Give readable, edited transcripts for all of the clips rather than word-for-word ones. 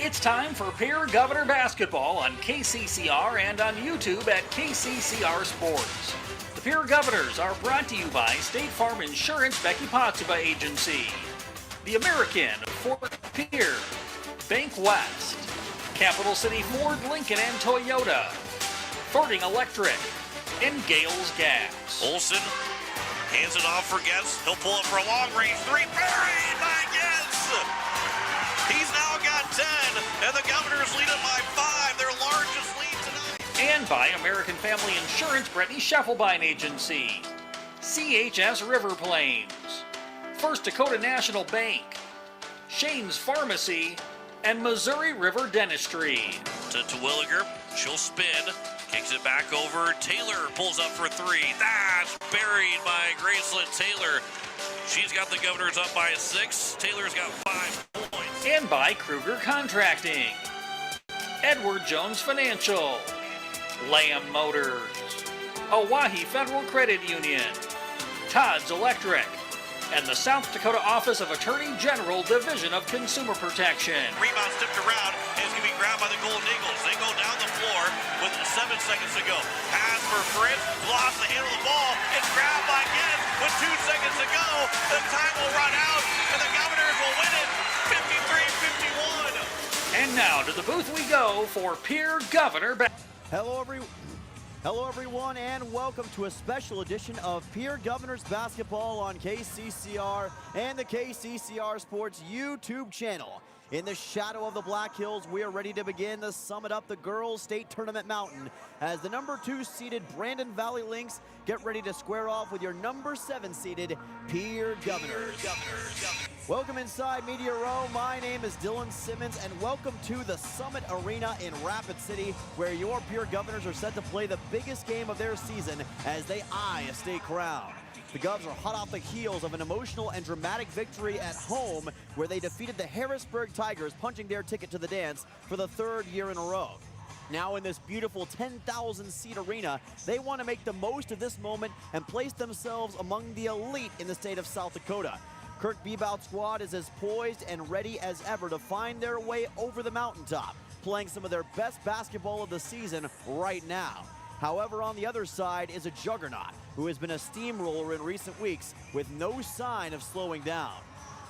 It's time for Pierre Governor Basketball on KCCR and on YouTube at KCCR Sports. The Pierre Governors are brought to you by State Farm Insurance Becky Potsuba Agency, the American of Fort Pierre, Bank West, Capital City Ford, Lincoln and Toyota, Fording Electric, and Gales Gas. Olsen hands it off for Getz. He'll pull it for a long-range three. Buried by Getz! He's now got 10, and the Governors lead it by 5, their largest lead tonight. And by American Family Insurance Brittany Scheffelbein Agency, CHS River Plains, First Dakota National Bank, Shane's Pharmacy, and Missouri River Dentistry. To Williger, she'll spin, kicks it back over. Taylor pulls up for three. That's buried by Graceland Taylor. She's got the Governors up by 6. Taylor's got 5 points. And by Kruger Contracting, Edward Jones Financial, Lamb Motors, Owyhee Federal Credit Union, Todd's Electric, and the South Dakota Office of Attorney General Division of Consumer Protection. Rebound tipped around and is going to be grabbed by the Golden Eagles. They go down the floor with 7 seconds to go. Pass for Fritz, lost the handle of the ball. It's grabbed by Getz with 2 seconds to go. The time will run out and the Governors will win it 53-51. And now to the booth we go for Pierre Governor. Hello everyone and welcome to a special edition of Pierre Governors Basketball on KCCR and the KCCR Sports YouTube channel. In the shadow of the Black Hills, we are ready to begin the Summit Up the Girls State Tournament Mountain as the number 2 seeded Brandon Valley Lynx get ready to square off with your number 7 seeded Pierre Governors. Welcome inside Media Row. My name is Dylan Simmons and welcome to the Summit Arena in Rapid City where your Pierre Governors are set to play the biggest game of their season as they eye a state crown. The Govs are hot off the heels of an emotional and dramatic victory at home where they defeated the Harrisburg Tigers, punching their ticket to the dance for the 3rd year in a row. Now in this beautiful 10,000-seat arena, they want to make the most of this moment and place themselves among the elite in the state of South Dakota. Kirk Bebout's squad is as poised and ready as ever to find their way over the mountaintop, playing some of their best basketball of the season right now. However, on the other side is a juggernaut who has been a steamroller in recent weeks with no sign of slowing down.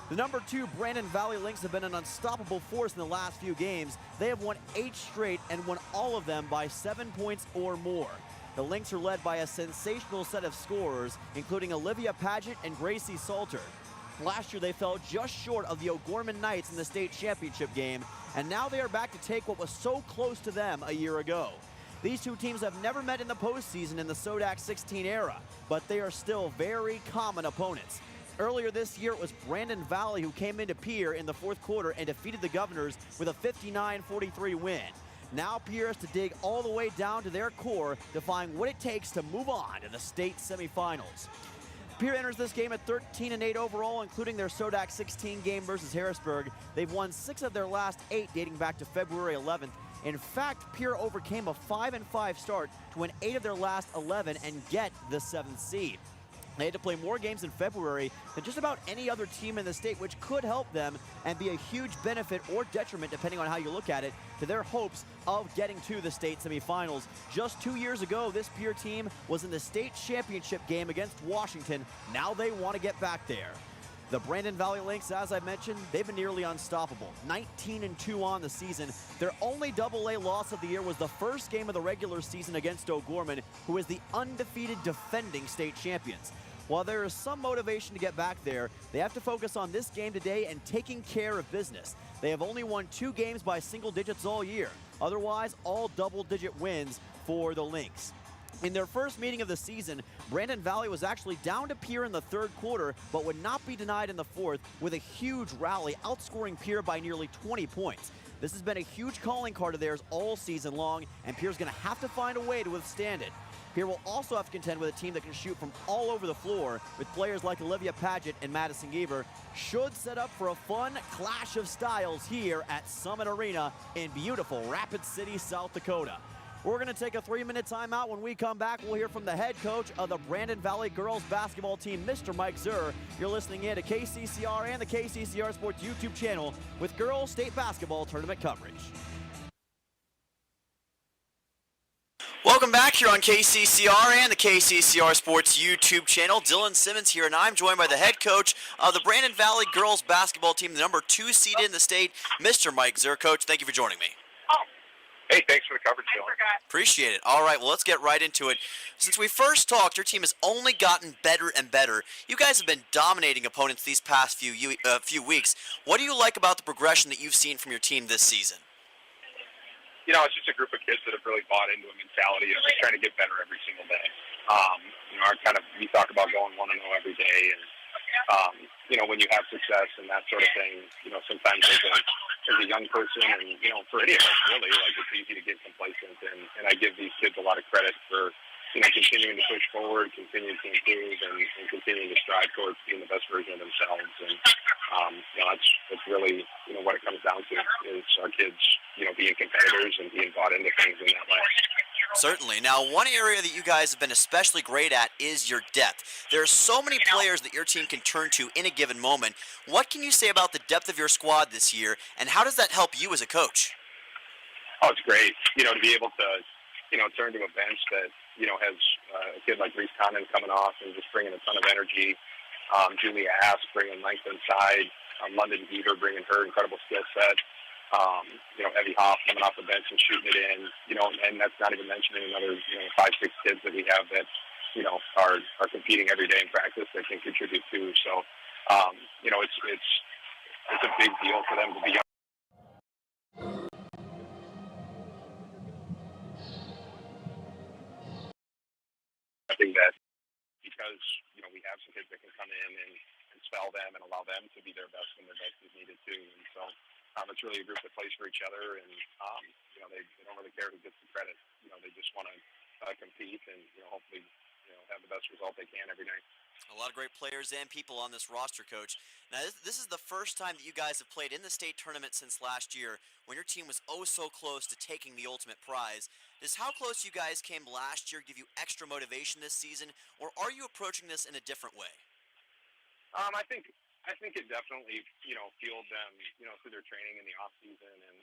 The number 2 Brandon Valley Lynx have been an unstoppable force in the last few games. They have won 8 straight and won all of them by 7 points or more. The Lynx are led by a sensational set of scorers, including Olivia Paget and Gracie Salter. Last year, they fell just short of the O'Gorman Knights in the state championship game, and now they are back to take what was so close to them a year ago. These two teams have never met in the postseason in the Sodak 16 era, but they are still very common opponents. Earlier this year, it was Brandon Valley who came into Pierre in the 4th quarter and defeated the Governors with a 59-43 win. Now Pierre has to dig all the way down to their core to find what it takes to move on to the state semifinals. Pierre enters this game at 13-8 overall, including their Sodak 16 game versus Harrisburg. They've won 6 of their last 8 dating back to February 11th. In fact, Pierre overcame a 5-5 start to win 8 of their last 11 and get the 7th seed. They had to play more games in February than just about any other team in the state, which could help them and be a huge benefit or detriment, depending on how you look at it, to their hopes of getting to the state semifinals. Just 2 years ago, this Pierre team was in the state championship game against Washington. Now they want to get back there. The Brandon Valley Lynx, as I mentioned, they've been nearly unstoppable. 19-2 on the season. Their only AA loss of the year was the first game of the regular season against O'Gorman, who is the undefeated defending state champions. While there is some motivation to get back there, they have to focus on this game today and taking care of business. They have only won 2 games by single digits all year. Otherwise, all double-digit wins for the Lynx. In their first meeting of the season, Brandon Valley was actually down to Pierre in the 3rd quarter, but would not be denied in the 4th with a huge rally, outscoring Pierre by nearly 20 points. This has been a huge calling card of theirs all season long, and Pierre's going to have to find a way to withstand it. Pierre will also have to contend with a team that can shoot from all over the floor, with players like Olivia Paget and Madison Geaver. Should set up for a fun clash of styles here at Summit Arena in beautiful Rapid City, South Dakota. We're going to take a 3-minute timeout. When we come back, we'll hear from the head coach of the Brandon Valley girls basketball team, Mr. Mike Zur. You're listening in to KCCR and the KCCR Sports YouTube channel with girls state basketball tournament coverage. Welcome back here on KCCR and the KCCR Sports YouTube channel. Dylan Simmons here, and I'm joined by the head coach of the Brandon Valley girls basketball team, the number 2 seed in the state, Mr. Mike Zur. Coach, thank you for joining me. Hey, thanks for the coverage, Dylan. Appreciate it. All right, well, let's get right into it. Since we first talked, your team has only gotten better and better. You guys have been dominating opponents these past few weeks. What do you like about the progression that you've seen from your team this season? You know, it's just a group of kids that have really bought into a mentality of just trying to get better every single day. We talk about going 1-0 every day, and when you have success and that sort of thing, sometimes as a young person, and for any of us really, like, it's easy to get complacent, and I give these kids a lot of credit for continuing to push forward, continuing to improve, and continuing to strive towards being the best version of themselves. And that's really what it comes down to is our kids being competitors and being bought into things in that way. Certainly. Now, one area that you guys have been especially great at is your depth. There are so many players that your team can turn to in a given moment. What can you say about the depth of your squad this year, and how does that help you as a coach? Oh, it's great. To be able to, turn to a bench that, has a kid like Reese Condon coming off and just bringing a ton of energy. Julie Ask bringing length inside. London Beaver bringing her incredible skill set. Evie Hoff coming off the bench and shooting it in, and that's not even mentioning another, 5-6 kids that we have that, are competing every day in practice that can contribute too. So, it's a big deal for them to be. I think that because, we have some kids that can come in and spell them and allow them to be their best when their best is needed too. And so it's really a group that plays for each other, and, they don't really care who gets the credit. They just want to compete and, hopefully, have the best result they can every night. A lot of great players and people on this roster, Coach. Now, this is the first time that you guys have played in the state tournament since last year, when your team was oh so close to taking the ultimate prize. Does how close you guys came last year give you extra motivation this season, or are you approaching this in a different way? I think it definitely, fueled them, through their training in the off season and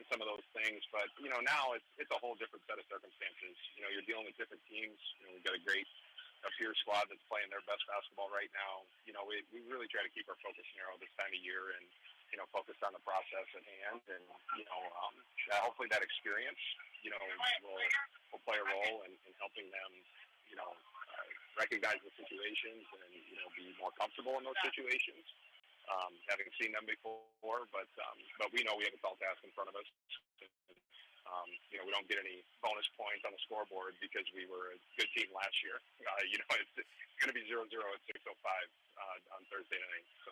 some of those things. But, now it's a whole different set of circumstances. You're dealing with different teams. We've got a great Pierre squad that's playing their best basketball right now. We really try to keep our focus narrow this time of year and, focus on the process at hand. And, hopefully that experience, will play a role in helping them, recognize the situations and, be more comfortable in those situations. Having seen them before, but we know we have a tall task in front of us. We don't get any bonus points on the scoreboard because we were a good team last year. It's going to be 0-0 at 6:05 on Thursday night. So.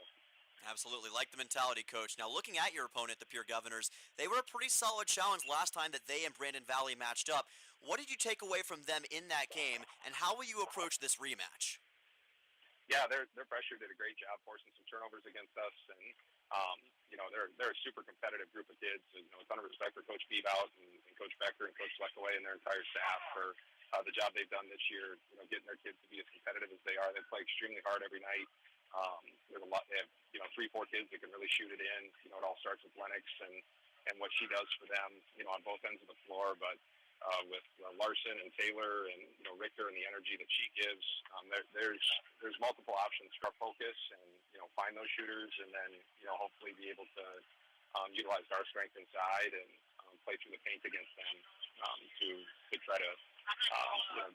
Absolutely. Like the mentality, Coach. Now, looking at your opponent, the Pierre Governors, they were a pretty solid challenge last time that they and Brandon Valley matched up. What did you take away from them in that game, and how will you approach this rematch? Yeah, their pressure did a great job forcing some turnovers against us, and they're a super competitive group of kids. And, a ton of respect for Coach Beebout and Coach Becker and Coach Fleckaway and their entire staff for the job they've done this year. Getting their kids to be as competitive as they are. They play extremely hard every night. There's a lot. They have 3-4 kids that can really shoot it in. It all starts with Lennox and what she does for them. On both ends of the floor, but. With Larson and Taylor and Richter and the energy that she gives, there's multiple options for our focus and find those shooters and then hopefully be able to utilize our strength inside and play through the paint against them to try to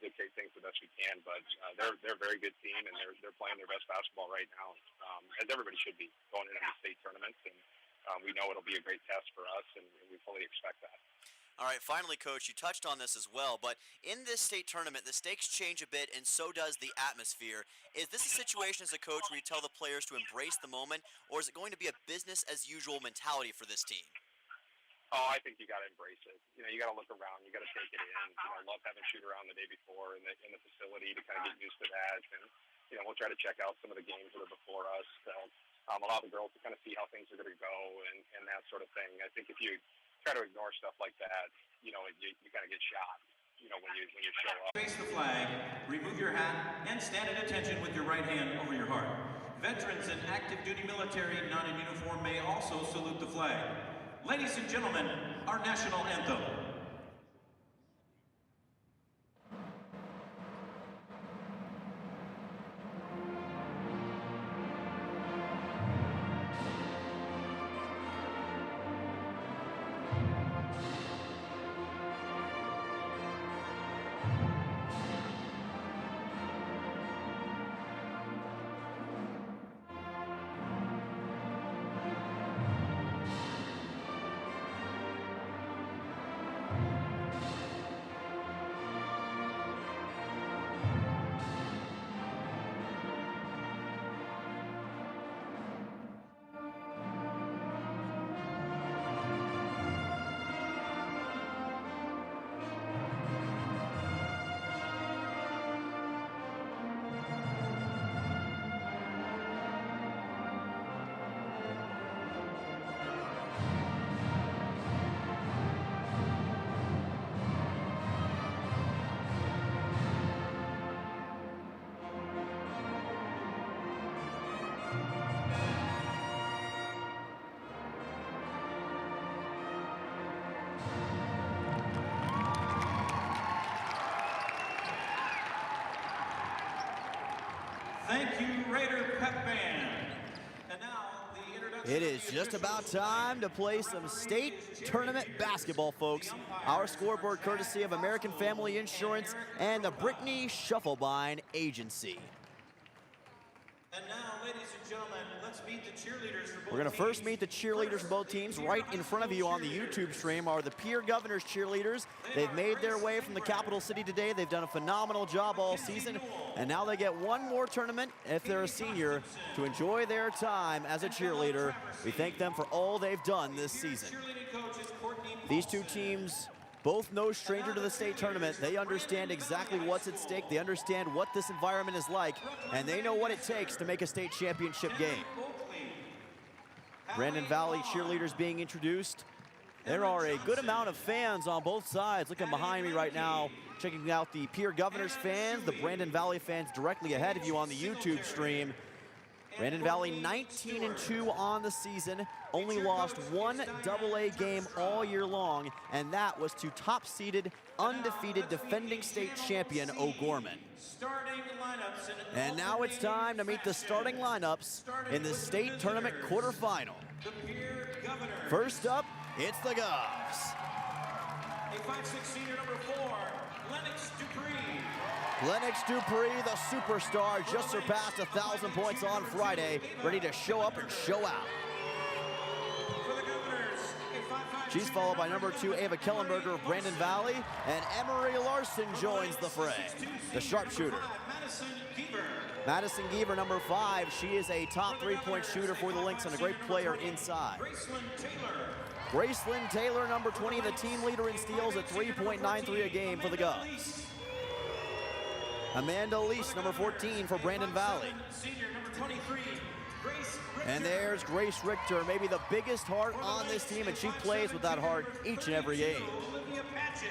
dictate things the best we can. But they're a very good team and they're playing their best basketball right now, as everybody should be going into the state tournaments, and we know it'll be a great test for us and we fully expect that. All right, finally, Coach, you touched on this as well, but in this state tournament, the stakes change a bit, and so does the atmosphere. Is this a situation as a coach where you tell the players to embrace the moment, or is it going to be a business-as-usual mentality for this team? Oh, I think you got to embrace it. You got to look around. You got to take it in. Love having shoot around the day before in the facility to kind of get used to that. And we'll try to check out some of the games that are before us to allow the girls to kind of see how things are going to go and that sort of thing. I think if you try to ignore stuff like that, you kind of get shot, when you show up. Face the flag, remove your hat, and stand at attention with your right hand over your heart. Veterans and active duty military not in uniform may also salute the flag. Ladies and gentlemen, our national anthem. Thank you, Raider Pep Band. And now the introduction. It is just about time to play some state tournament basketball, folks. Our scoreboard courtesy of American Family Insurance and the Brittany Shufflebine Agency. And now, ladies and gentlemen, let's meet the cheerleaders for both We're going to teams. first meet the cheerleaders for both teams. Right in front of you on the YouTube stream are the Pierre Governors cheerleaders. They've made their way from the capital city today. They've done a phenomenal job all season. And now they get one more tournament, if they're a senior, to enjoy their time as a cheerleader. We thank them for all they've done this season. These two teams, both no stranger to the state tournament. They understand exactly what's at stake. They understand what this environment is like, and they know what it takes to make a state championship game. Brandon Valley cheerleaders being introduced. There are a good amount of fans on both sides. Looking behind me right now, checking out the Pierre Governors fans, the Brandon Valley fans directly ahead of you on the YouTube stream. Brandon Valley 19-2 on the season, only lost one AA game all year long, and that was to top-seeded, undefeated defending state champion O'Gorman. And now it's time to meet the starting lineups in the state tournament quarterfinal. First up, it's the Govs. A 5'6" senior number 4, Lennox Dupree. Lennox Dupree, the superstar, just surpassed 1,000 points on Friday, ready to show up and show out. For the Governors, a 5'5" She's followed by number 2, Ava Kellenberger of Brandon Valley, and Emery Larson joins the fray, the sharpshooter. Madison Geever. Madison Geever, number 5, she is a top three-point shooter for the Lynx and a great player inside. Graceland Taylor. Graceland Taylor, number 20, the team leader in steals at 3.93 a game for the Govs. Amanda Lease, number 14 for Brandon Valley. Senior number 23, Grace Richter. And there's Grace Richter, maybe the biggest heart on this team, and she plays with that heart each and every game. Olivia Patchett.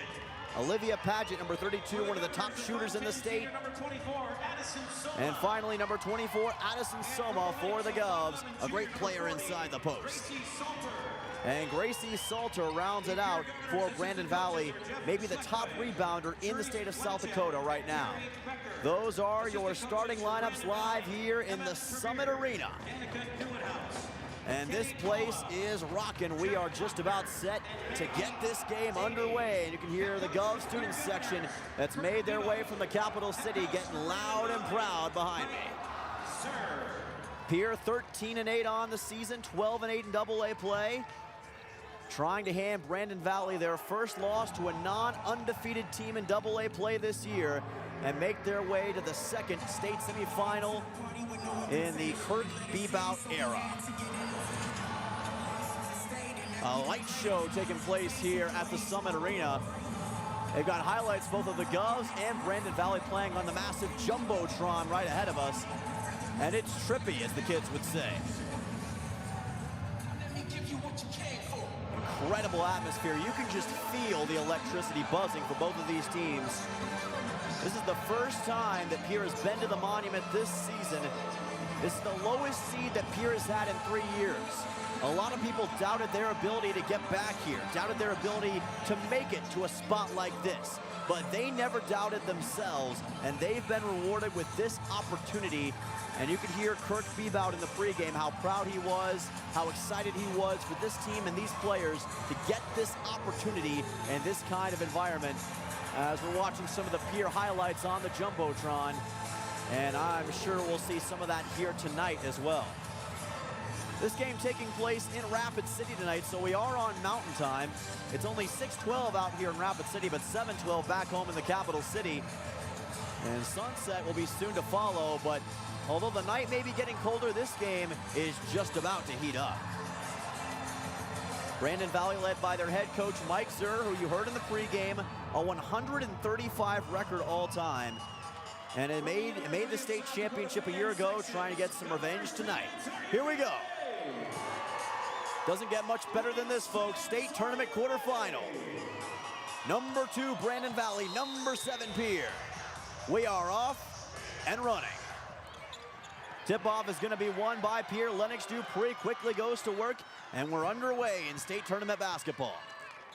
Olivia Paget, number 32, one of the top shooters in the state. Number 24, Addison Soma. And finally, number 24, Addison Soma for the Govs, a great player inside the post. Gracie Salter. And Gracie Salter rounds it out for Brandon Valley, maybe the top rebounder in the state of South Dakota right now. Those are your starting lineups live here in the Summit Arena. And this place is rocking. We are just about set to get this game underway. And you can hear the Gov student section that's made their way from the capital city getting loud and proud behind me. Pierre 13-8 on the season, 12-8 in AA play. Trying to hand Brandon Valley their first loss to a non-undefeated team in AA play this year and make their way to the second state semifinal in the Kurt Bebout era. A light show taking place here at the Summit Arena. They've got highlights both of the Govs and Brandon Valley playing on the massive Jumbotron right ahead of us. And it's trippy, as the kids would say. incredible atmosphere. You can just feel the electricity buzzing for both of these teams. This is the first time that Pierre has been to the Monument this season. This is the lowest seed that Pierre has had in 3 years. A lot of people doubted their ability to get back here, doubted their ability to make it to a spot like this. But they never doubted themselves, and they've been rewarded with this opportunity. And you could hear Kirk Bebout in the pregame how proud he was, how excited he was for this team and these players to get this opportunity in this kind of environment. As we're watching some of the Pierre highlights on the Jumbotron, and I'm sure we'll see some of that here tonight as well. This game taking place in Rapid City tonight, so we are on Mountain Time. It's only 6:12 out here in Rapid City, but 7:12 back home in the capital city. And sunset will be soon to follow, but although the night may be getting colder, this game is just about to heat up. Brandon Valley led by their head coach Mike Zur, who you heard in the pregame, a 135 record all-time. And it made the state championship a year ago, trying to get some revenge tonight. Here we go. Doesn't get much better than this, folks. State tournament quarterfinal. Number 2, Brandon Valley. Number 7, Pierre. We are off and running. Tip-off is going to be won by Pierre. Lennox Dupree quickly goes to work, and we're underway in state tournament basketball.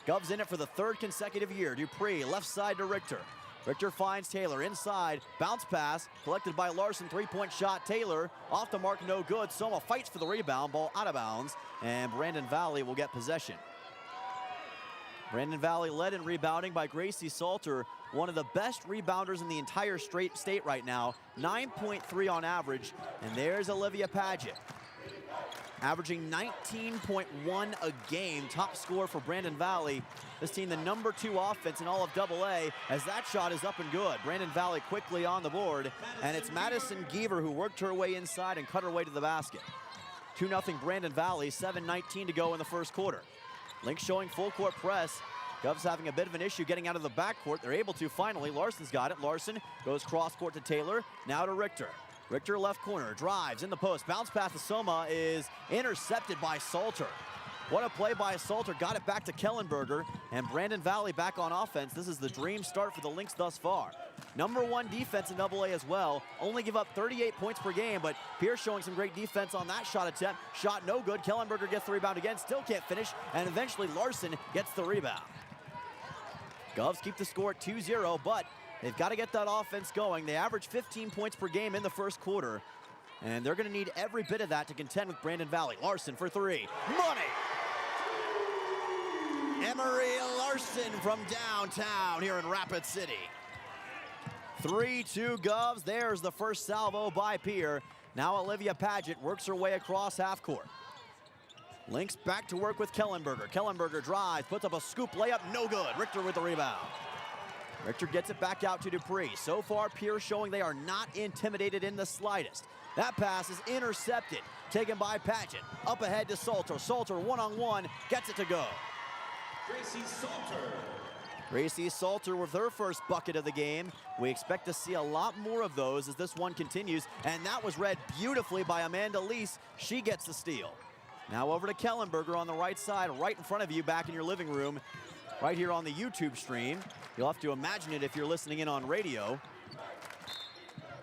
Govs in it for the 3rd consecutive year. Dupree, left side to Richter. Richter finds Taylor inside, bounce pass, collected by Larson, 3-point shot. Taylor off the mark, no good. Soma fights for the rebound, ball out of bounds, and Brandon Valley will get possession. Brandon Valley led in rebounding by Gracie Salter, one of the best rebounders in the entire state right now, 9.3 on average, and there's Olivia Paget. Averaging 19.1 a game, top scorer for Brandon Valley. This team the number 2 offense in all of AA, as that shot is up and good. Brandon Valley quickly on the board, and it's Madison Geaver who worked her way inside and cut her way to the basket. 2-0 Brandon Valley, 7:19 to go in the first quarter. Link showing full court press. Govs having a bit of an issue getting out of the backcourt. They're able to finally. Larson's got it. Larson goes cross court to Taylor, now to Richter. Richter left corner, drives in the post, bounce pass to Soma is intercepted by Salter. What a play by Salter, got it back to Kellenberger, and Brandon Valley back on offense. This is the dream start for the Lynx thus far. Number 1 defense in AA as well, only give up 38 points per game, but Pierce showing some great defense on that shot attempt. Shot no good, Kellenberger gets the rebound again, still can't finish, and eventually Larson gets the rebound. Govs keep the score at 2-0, but they've got to get that offense going. They average 15 points per game in the first quarter, and they're going to need every bit of that to contend with Brandon Valley. Larson for 3. Money! Emery Larson from downtown here in Rapid City. 3-2 Govs. There's the first salvo by Pierre. Now Olivia Paget works her way across half court. Lynx back to work with Kellenberger. Kellenberger drives, puts up a scoop layup, no good. Richter with the rebound. Richter gets it back out to Dupree. So far, Pierre showing they are not intimidated in the slightest. That pass is intercepted, taken by Paget. Up ahead to Salter. Salter one-on-one, gets it to go. Gracie Salter. Gracie Salter with her first bucket of the game. We expect to see a lot more of those as this one continues, and that was read beautifully by Amanda Lease. She gets the steal. Now over to Kellenberger on the right side, right in front of you, back in your living room, right here on the YouTube stream. You'll have to imagine it if you're listening in on radio.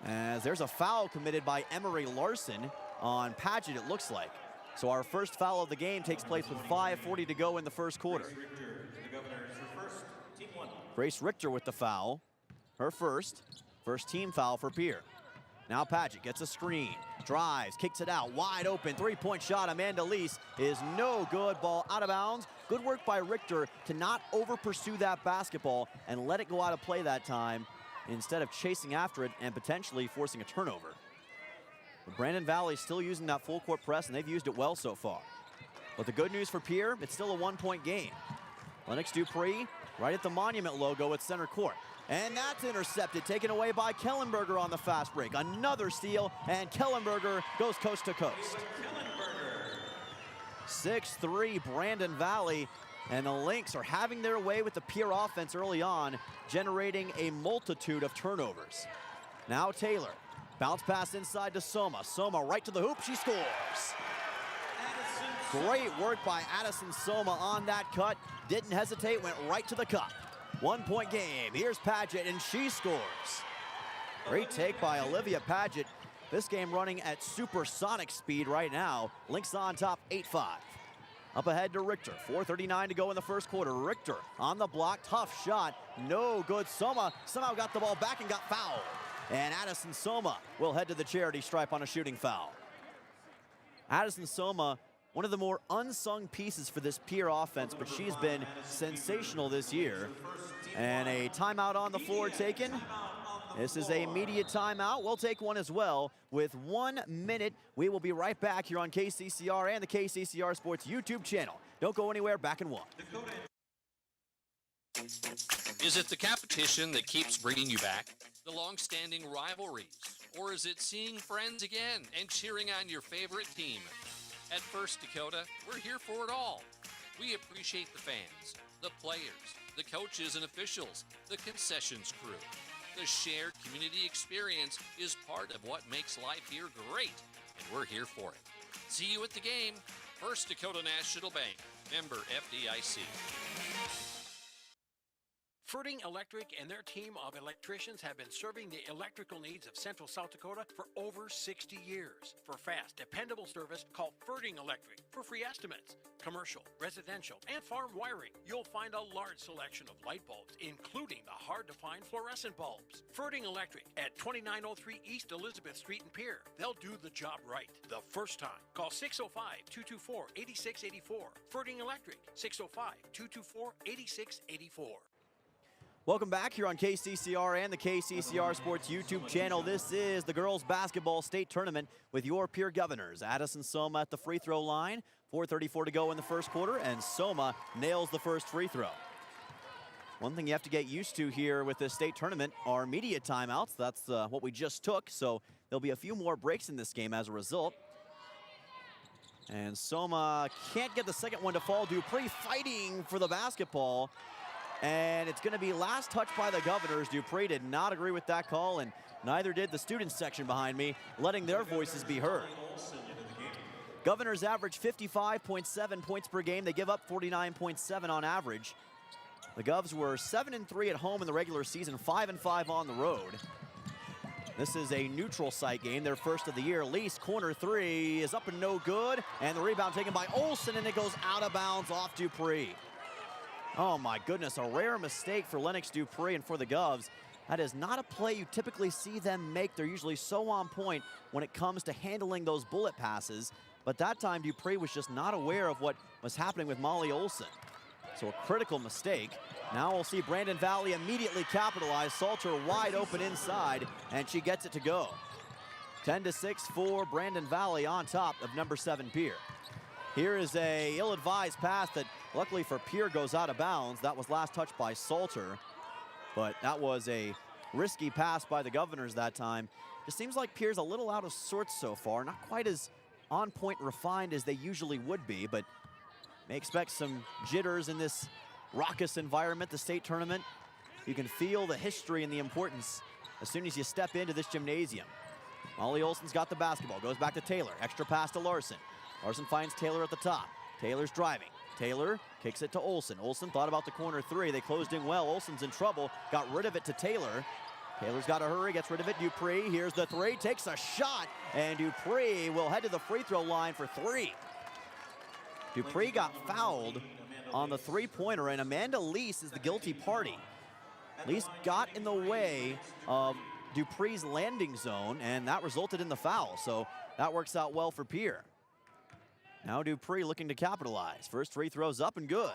As there's a foul committed by Emery Larson on Paget, it looks like. So our first foul of the game takes place with 5:40 to go in the first quarter. Grace Richter with the foul. Her first team foul for Pierre. Now Paget gets a screen, drives, kicks it out, wide open, 3-point shot. Amanda Lease is no good, ball out of bounds. Good work by Richter to not over-pursue that basketball and let it go out of play that time instead of chasing after it and potentially forcing a turnover. But Brandon Valley still using that full court press, and they've used it well so far. But the good news for Pierre, it's still a 1-point game. Lennox Dupree right at the Monument logo at center court. And that's intercepted, taken away by Kellenberger on the fast break. Another steal, and Kellenberger goes coast to coast. 6-3 Brandon Valley, and the Lynx are having their way with the Pierre offense early on, generating a multitude of turnovers. Now Taylor, bounce pass inside to Soma. Soma right to the hoop, she scores. Great work by Addison Soma on that cut. Didn't hesitate, went right to the cup. 1-point game. Here's Paget, and she scores. Great take by Olivia Paget. This game running at supersonic speed right now. Lynx on top, 8-5. Up ahead to Richter. 4:39 to go in the first quarter. Richter on the block, tough shot. No good. Soma somehow got the ball back and got fouled. And Addison Soma will head to the charity stripe on a shooting foul. Addison Soma, one of the more unsung pieces for this Pierre offense, but she's been sensational this year. And a timeout on the floor taken. This is a media timeout. We'll take one as well. With 1 minute, we will be right back here on KCCR and the KCCR Sports YouTube channel. Don't go anywhere, back in one. Is it the competition that keeps bringing you back? The long-standing rivalries? Or is it seeing friends again and cheering on your favorite team? At First Dakota, we're here for it all. We appreciate the fans, the players, the coaches and officials, the concessions crew. The shared community experience is part of what makes life here great, and we're here for it. See you at the game. First Dakota National Bank, member FDIC. Ferding Electric and their team of electricians have been serving the electrical needs of Central South Dakota for over 60 years. For fast, dependable service, call Ferding Electric for free estimates. Commercial, residential, and farm wiring. You'll find a large selection of light bulbs, including the hard-to-find fluorescent bulbs. Ferding Electric at 2903 East Elizabeth Street in Pierre. They'll do the job right the first time. Call 605-224-8684. Ferding Electric, 605-224-8684. Welcome back here on KCCR and the KCCR Sports YouTube channel. This is the girls basketball state tournament with your Pierre Governors. Addison Soma at the free throw line. 4:34 to go in the first quarter, and Soma nails the first free throw. One thing you have to get used to here with this state tournament are media timeouts. That's what we just took, so there'll be a few more breaks in this game as a result. And Soma can't get the second one to fall. Dupree fighting for the basketball. And it's going to be last touch by the Governors. Dupree did not agree with that call, and neither did the students section behind me, letting their voices be heard. Governors average 55.7 points per game. They give up 49.7 on average. The Govs were 7-3 at home in the regular season, 5-5 on the road. This is a neutral site game, their first of the year. Lease, corner three is up and no good, and the rebound taken by Olsen, and it goes out of bounds off Dupree. Oh my goodness, a rare mistake for Lennox Dupree and for the Govs. That is not a play you typically see them make. They're usually so on point when it comes to handling those bullet passes. But that time Dupree was just not aware of what was happening with Molly Olsen. So a critical mistake. Now we'll see Brandon Valley immediately capitalize. Salter wide open inside, and she gets it to go. 10-6 for Brandon Valley on top of number 7 Pierre. Here is a ill-advised pass that luckily for Pierre goes out of bounds. That was last touched by Salter, but that was a risky pass by the Governors that time. It seems like Pierre's a little out of sorts so far, not quite as on point refined as they usually would be, but may expect some jitters in this raucous environment, the state tournament. You can feel the history and the importance as soon as you step into this gymnasium. Molly Olsen's got the basketball, goes back to Taylor, extra pass to Larson. Larson finds Taylor at the top. Taylor's driving. Taylor kicks it to Olsen. Olsen thought about the corner three. They closed in well. Olsen's in trouble. Got rid of it to Taylor. Taylor's got to hurry, gets rid of it. Dupree, here's the three, takes a shot, and Dupree will head to the free throw line for three. Dupree got fouled on the three-pointer, and Amanda Lease is the guilty party. Lease got in the way of Dupree's landing zone, and that resulted in the foul, so that works out well for Pierre. Now Dupree looking to capitalize. First free throw's up and good.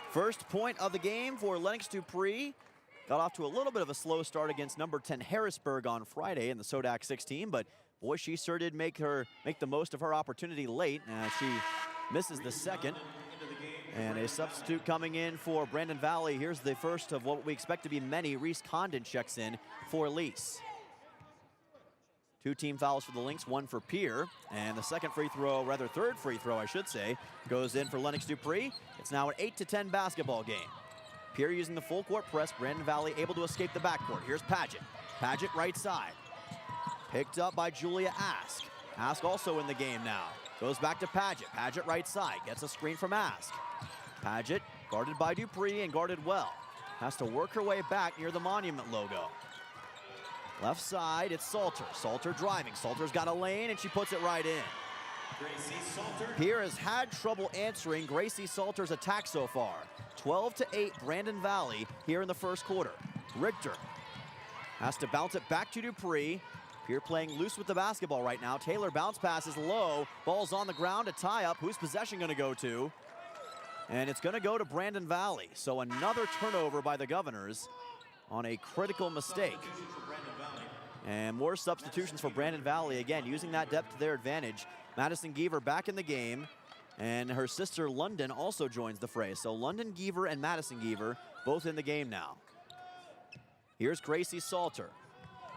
First point of the game for Lennox Dupree. Got off to a little bit of a slow start against number 10 Harrisburg on Friday in the Sodak 16, but boy, she sure did make the most of her opportunity late. She misses the second. And a substitute coming in for Brandon Valley. Here's the first of what we expect to be many. Reese Condon checks in for Lease. 2 team fouls for the Lynx, 1 for Pierre. And the second free throw, rather third free throw, I should say, goes in for Lennox Dupree. It's now an 8-10 basketball game. Pierre using the full court press. Brandon Valley able to escape the backcourt. Here's Paget. Paget right side. Picked up by Julia Ask. Ask also in the game now. Goes back to Paget. Paget right side. Gets a screen from Ask. Paget guarded by Dupree and guarded well. Has to work her way back near the Monument logo. Left side, it's Salter. Salter driving. Salter's got a lane, and she puts it right in. Pierre has had trouble answering Gracie Salter's attack so far. 12-8 Brandon Valley here in the first quarter. Richter has to bounce it back to Dupree. Pierre playing loose with the basketball right now. Taylor bounce passes low. Ball's on the ground, a tie-up. Who's possession going to go to? And it's going to go to Brandon Valley. So another turnover by the Governors on a critical mistake. And more substitutions for Brandon Valley. Again, using that depth to their advantage. Madison Geaver back in the game. And her sister London also joins the fray. So London Geaver and Madison Geaver both in the game now. Here's Gracie Salter.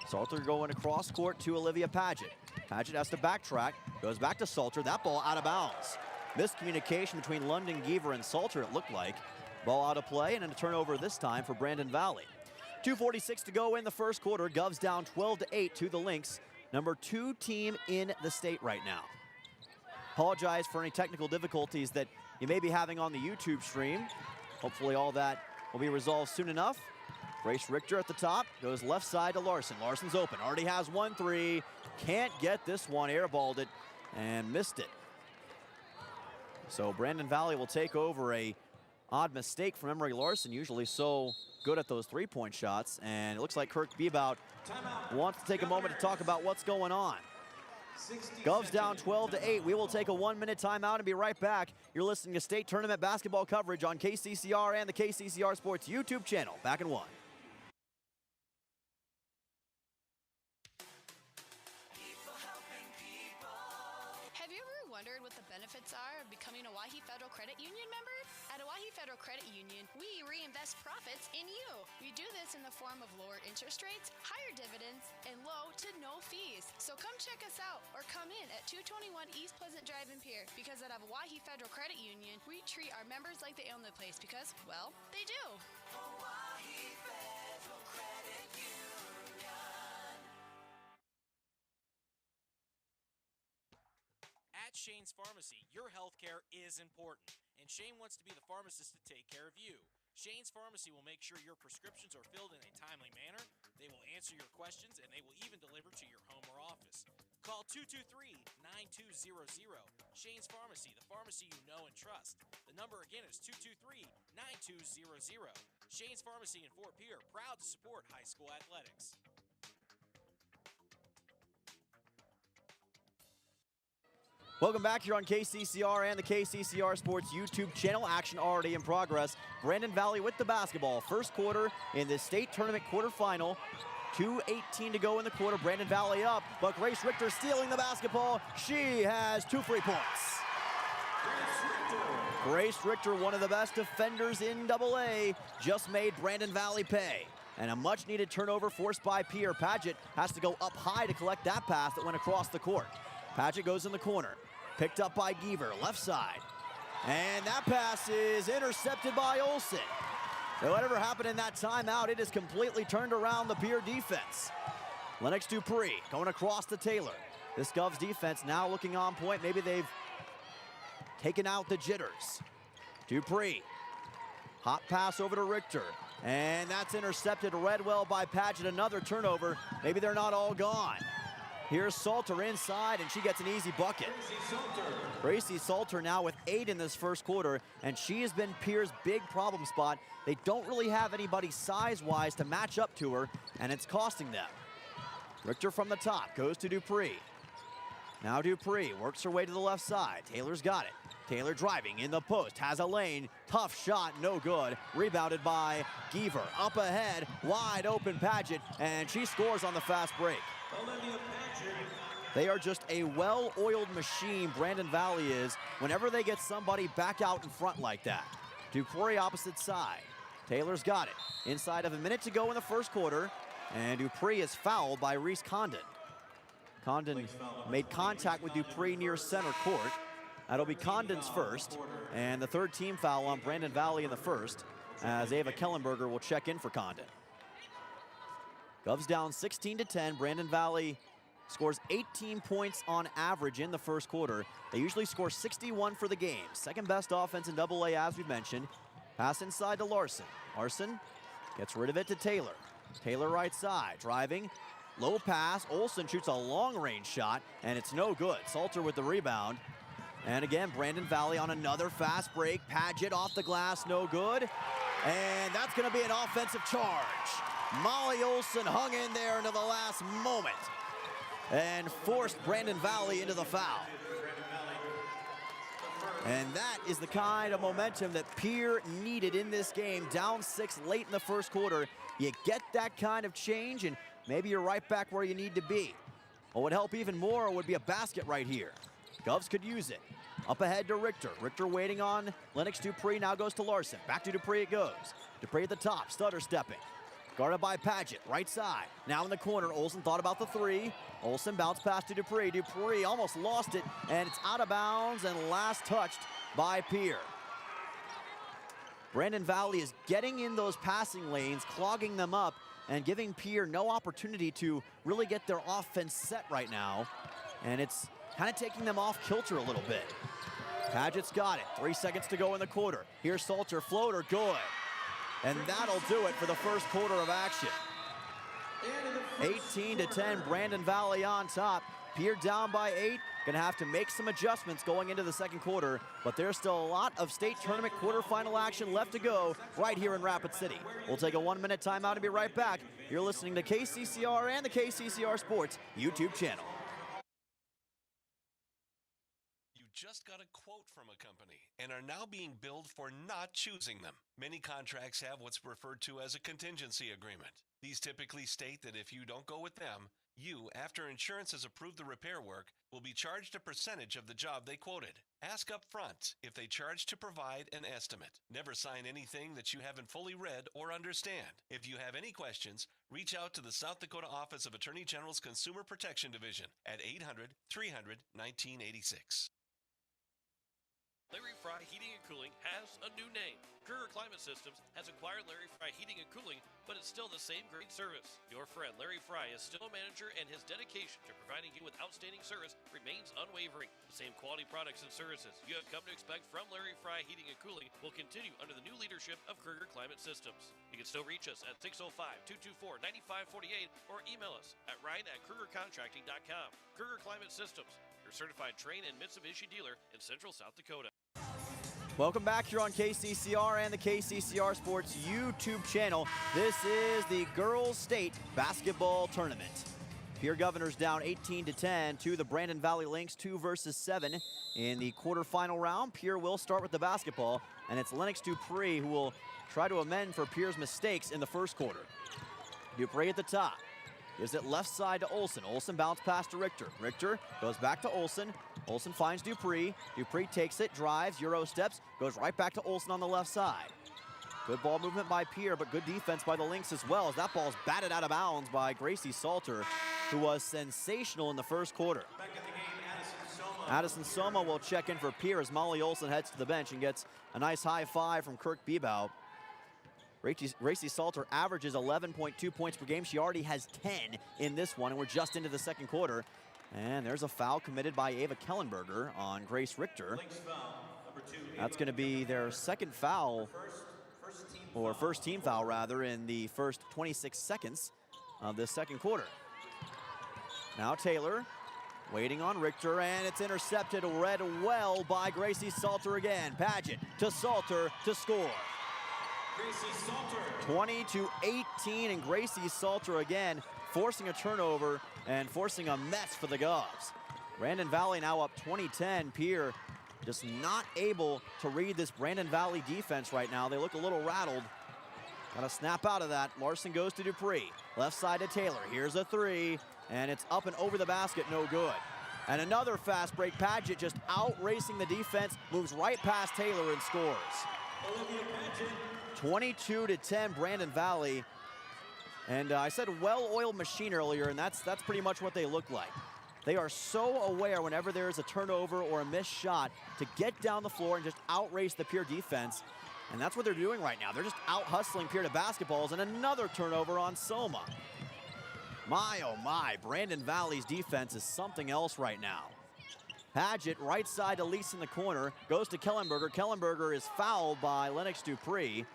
Salter going across court to Olivia Paget. Paget has to backtrack. Goes back to Salter. That ball out of bounds. Miscommunication between London Geaver and Salter, it looked like. Ball out of play and a turnover this time for Brandon Valley. 2:46 to go in the first quarter. Govs down 12-8 to the Lynx. Number 2 team in the state right now. Apologize for any technical difficulties that you may be having on the YouTube stream. Hopefully all that will be resolved soon enough. Grace Richter at the top, goes left side to Larson. Larson's open, already has 1-3. Can't get this one, airballed it and missed it. So Brandon Valley will take over a odd mistake from Emery Larson, usually so good at those three-point shots. And it looks like Kirk Bebout wants to take a moment to talk about what's going on. Govs down 12-8. We will take a 1-minute timeout and be right back. You're listening to state tournament basketball coverage on KCCR and the KCCR Sports YouTube channel. Back in 1. Have you ever wondered what the benefits are of becoming a Wahi Federal Credit Union member? At Wahi Federal Credit Union, we reinvest profits in you. We do this in the form of lower interest rates, higher dividends, and low to no fees. So come check us out or come in at 221 East Pleasant Drive in Pierre, because at Wahi Federal Credit Union, we treat our members like they own the place because, well, they do. Wahi Federal Credit Union. At Shane's Pharmacy, your healthcare is important, and Shane wants to be the pharmacist to take care of you. Shane's Pharmacy will make sure your prescriptions are filled in a timely manner, they will answer your questions, and they will even deliver to your home or office. Call 223-9200. Shane's Pharmacy, the pharmacy you know and trust. The number again is 223-9200. Shane's Pharmacy in Fort Pierre, proud to support high school athletics. Welcome back here on KCCR and the KCCR Sports YouTube channel. Action already in progress. Brandon Valley with the basketball. First quarter in the state tournament quarterfinal. 2:18 to go in the quarter. Brandon Valley up, but Grace Richter stealing the basketball. She has 2 free points. Grace Richter, one of the best defenders in AA, just made Brandon Valley pay. And a much-needed turnover forced by Pierre. Paget has to go up high to collect that pass that went across the court. Paget goes in the corner. Picked up by Geaver, left side. And that pass is intercepted by Olsen. So whatever happened in that timeout, it has completely turned around the Pierre defense. Lennox Dupree going across to Taylor. This Govs defense now looking on point. Maybe they've taken out the jitters. Dupree, hot pass over to Richter. And that's intercepted, read well by Paget. Another turnover. Maybe they're not all gone. Here's Salter inside, and she gets an easy bucket. Gracie Salter now with 8 in this first quarter, and she has been Pierre's big problem spot. They don't really have anybody size-wise to match up to her, and it's costing them. Richter from the top, goes to Dupree. Now Dupree works her way to the left side. Taylor's got it. Taylor driving in the post, has a lane. Tough shot, no good. Rebounded by Geaver. Up ahead, wide open Paget, and she scores on the fast break. They are just a well-oiled machine, Brandon Valley is, whenever they get somebody back out in front like that. Dupree opposite side. Taylor's got it. Inside of a minute to go in the first quarter, and Dupree is fouled by Reese Condon. Condon made contact with Dupree near center court. That'll be Condon's first, and the third team foul on Brandon Valley in the first, as Ava Kellenberger will check in for Condon. Govs down 16-10. Brandon Valley scores 18 points on average in the first quarter. They usually score 61 for the game. Second best offense in AA, as we mentioned. Pass inside to Larson. Larson gets rid of it to Taylor. Taylor right side, driving. Low pass. Olsen shoots a long-range shot, and it's no good. Salter with the rebound. And again, Brandon Valley on another fast break. Paget off the glass, no good. And that's going to be an offensive charge. Molly Olsen hung in there into the last moment and forced Brandon Valley into the foul. And that is the kind of momentum that Pierre needed in this game. Down 6 late in the first quarter. You get that kind of change, and maybe you're right back where you need to be. What would help even more would be a basket right here. Govs could use it. Up ahead to Richter. Richter waiting on Lennox Dupree. Now goes to Larson. Back to Dupree it goes. Dupree at the top. Stutter stepping. Guarded by Paget. Right side. Now in the corner. Olsen thought about the three. Olsen bounce pass to Dupree. Dupree almost lost it, and it's out of bounds and last touched by Pierre. Brandon Valley is getting in those passing lanes, clogging them up, and giving Pierre no opportunity to really get their offense set right now. And it's kind of taking them off kilter a little bit. Paget's got it. 3 seconds to go in the quarter. Here's Salter, floater, good. And that'll do it for the first quarter of action. 18-10, Brandon Valley on top. Pierre down by 8. Gonna have to make some adjustments going into the second quarter, but there's still a lot of state tournament quarterfinal action left to go right here in Rapid City. We'll take a 1-minute timeout and be right back. You're listening to KCCR and the KCCR Sports YouTube channel. Just got a quote from a company and are now being billed for not choosing them. Many contracts have what's referred to as a contingency agreement. These typically state that if you don't go with them, you, after insurance has approved the repair work, will be charged a percentage of the job they quoted. Ask up front if they charge to provide an estimate. Never sign anything that you haven't fully read or understand. If you have any questions, reach out to the South Dakota Office of Attorney General's Consumer Protection Division at 800-300-1986. Larry Fry Heating and Cooling has a new name. Kruger Climate Systems has acquired Larry Fry Heating and Cooling, but it's still the same great service. Your friend Larry Fry is still a manager, and his dedication to providing you with outstanding service remains unwavering. The same quality products and services you have come to expect from Larry Fry Heating and Cooling will continue under the new leadership of Kruger Climate Systems. You can still reach us at 605-224-9548 or email us at ryan@krugercontracting.com. Kruger Climate Systems, your certified Trane and Mitsubishi dealer in Central South Dakota. Welcome back here on KCCR and the KCCR Sports YouTube channel. This is the Girls State Basketball Tournament. Pierre Governors down 18-10 to the Brandon Valley Lynx, 2 versus 7 in the quarterfinal round. Pierre will start with the basketball, and it's Lennox Dupree who will try to amend for Pierre's mistakes in the first quarter. Dupree at the top. Gives it left side to Olsen. Olsen bounce pass to Richter. Richter goes back to Olsen. Olsen finds Dupree. Dupree takes it, drives, Euro steps, goes right back to Olsen on the left side. Good ball movement by Pierre, but good defense by the Lynx as well, as that ball's batted out of bounds by Gracie Salter, who was sensational in the first quarter. Back in the game, Addison Soma will check in for Pierre as Molly Olsen heads to the bench and gets a nice high five from Kirk Bebow. Gracie Salter averages 11.2 points per game. She already has 10 in this one, and we're just into the second quarter. And there's a foul committed by Ava Kellenberger on Grace Richter. That's going to be their second foul, or first team foul rather, in the first 26 seconds of this second quarter. Now Taylor waiting on Richter, and it's intercepted, read well by Gracie Salter again. Paget to Salter to score. 20-18, and Gracie Salter again forcing a turnover and forcing a mess for the Govs. Brandon Valley now up 20-10. Pierre just not able to read this Brandon Valley defense right now. They look a little rattled. Got to snap out of that. Larson goes to Dupree. Left side to Taylor. Here's a three, and it's up and over the basket, no good. And another fast break. Paget just out-racing the defense, moves right past Taylor and scores. 22-10, Brandon Valley. And I said well-oiled machine earlier, and that's pretty much what they look like. They are so aware whenever there's a turnover or a missed shot to get down the floor and just outrace the Pierre defense. And that's what they're doing right now. They're just out-hustling Pierre to basketballs, and another turnover on Soma. My, oh my, Brandon Valley's defense is something else right now. Paget, right side to Lease in the corner, goes to Kellenberger. Kellenberger is fouled by Lennox Dupree.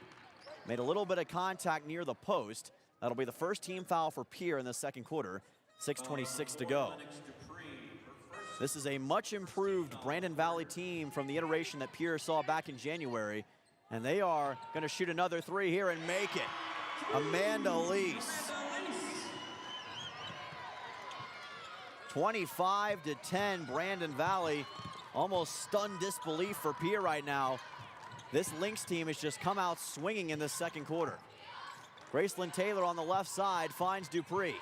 Made a little bit of contact near the post. That'll be the first team foul for Pierre in the second quarter. 6:26 to go. This is a much improved Brandon Valley team from the iteration that Pierre saw back in January. And they are going to shoot another three here and make it. Amanda Lease. 25-10, Brandon Valley. Almost stunned disbelief for Pierre right now. This Lynx team has just come out swinging in the second quarter. Graceland Taylor on the left side finds Dupree.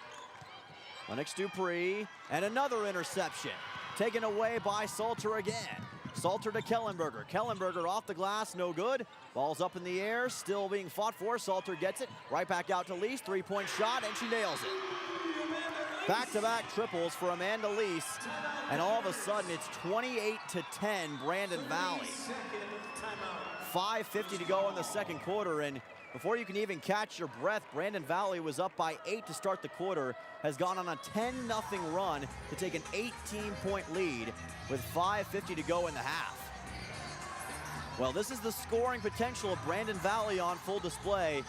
Lennox Dupree, and another interception. Taken away by Salter again. Salter to Kellenberger. Kellenberger off the glass, no good. Ball's up in the air, still being fought for. Salter gets it, right back out to Lease. Three-point shot, and she nails it. Back-to-back triples for Amanda Lease, and all of a sudden it's 28-10 Brandon Valley. 5:50 to go in the second quarter, and before you can even catch your breath, Brandon Valley was up by 8 to start the quarter, has gone on a 10-0 run to take an 18-point lead with 5:50 to go in the half. Well, this is the scoring potential of Brandon Valley on full display.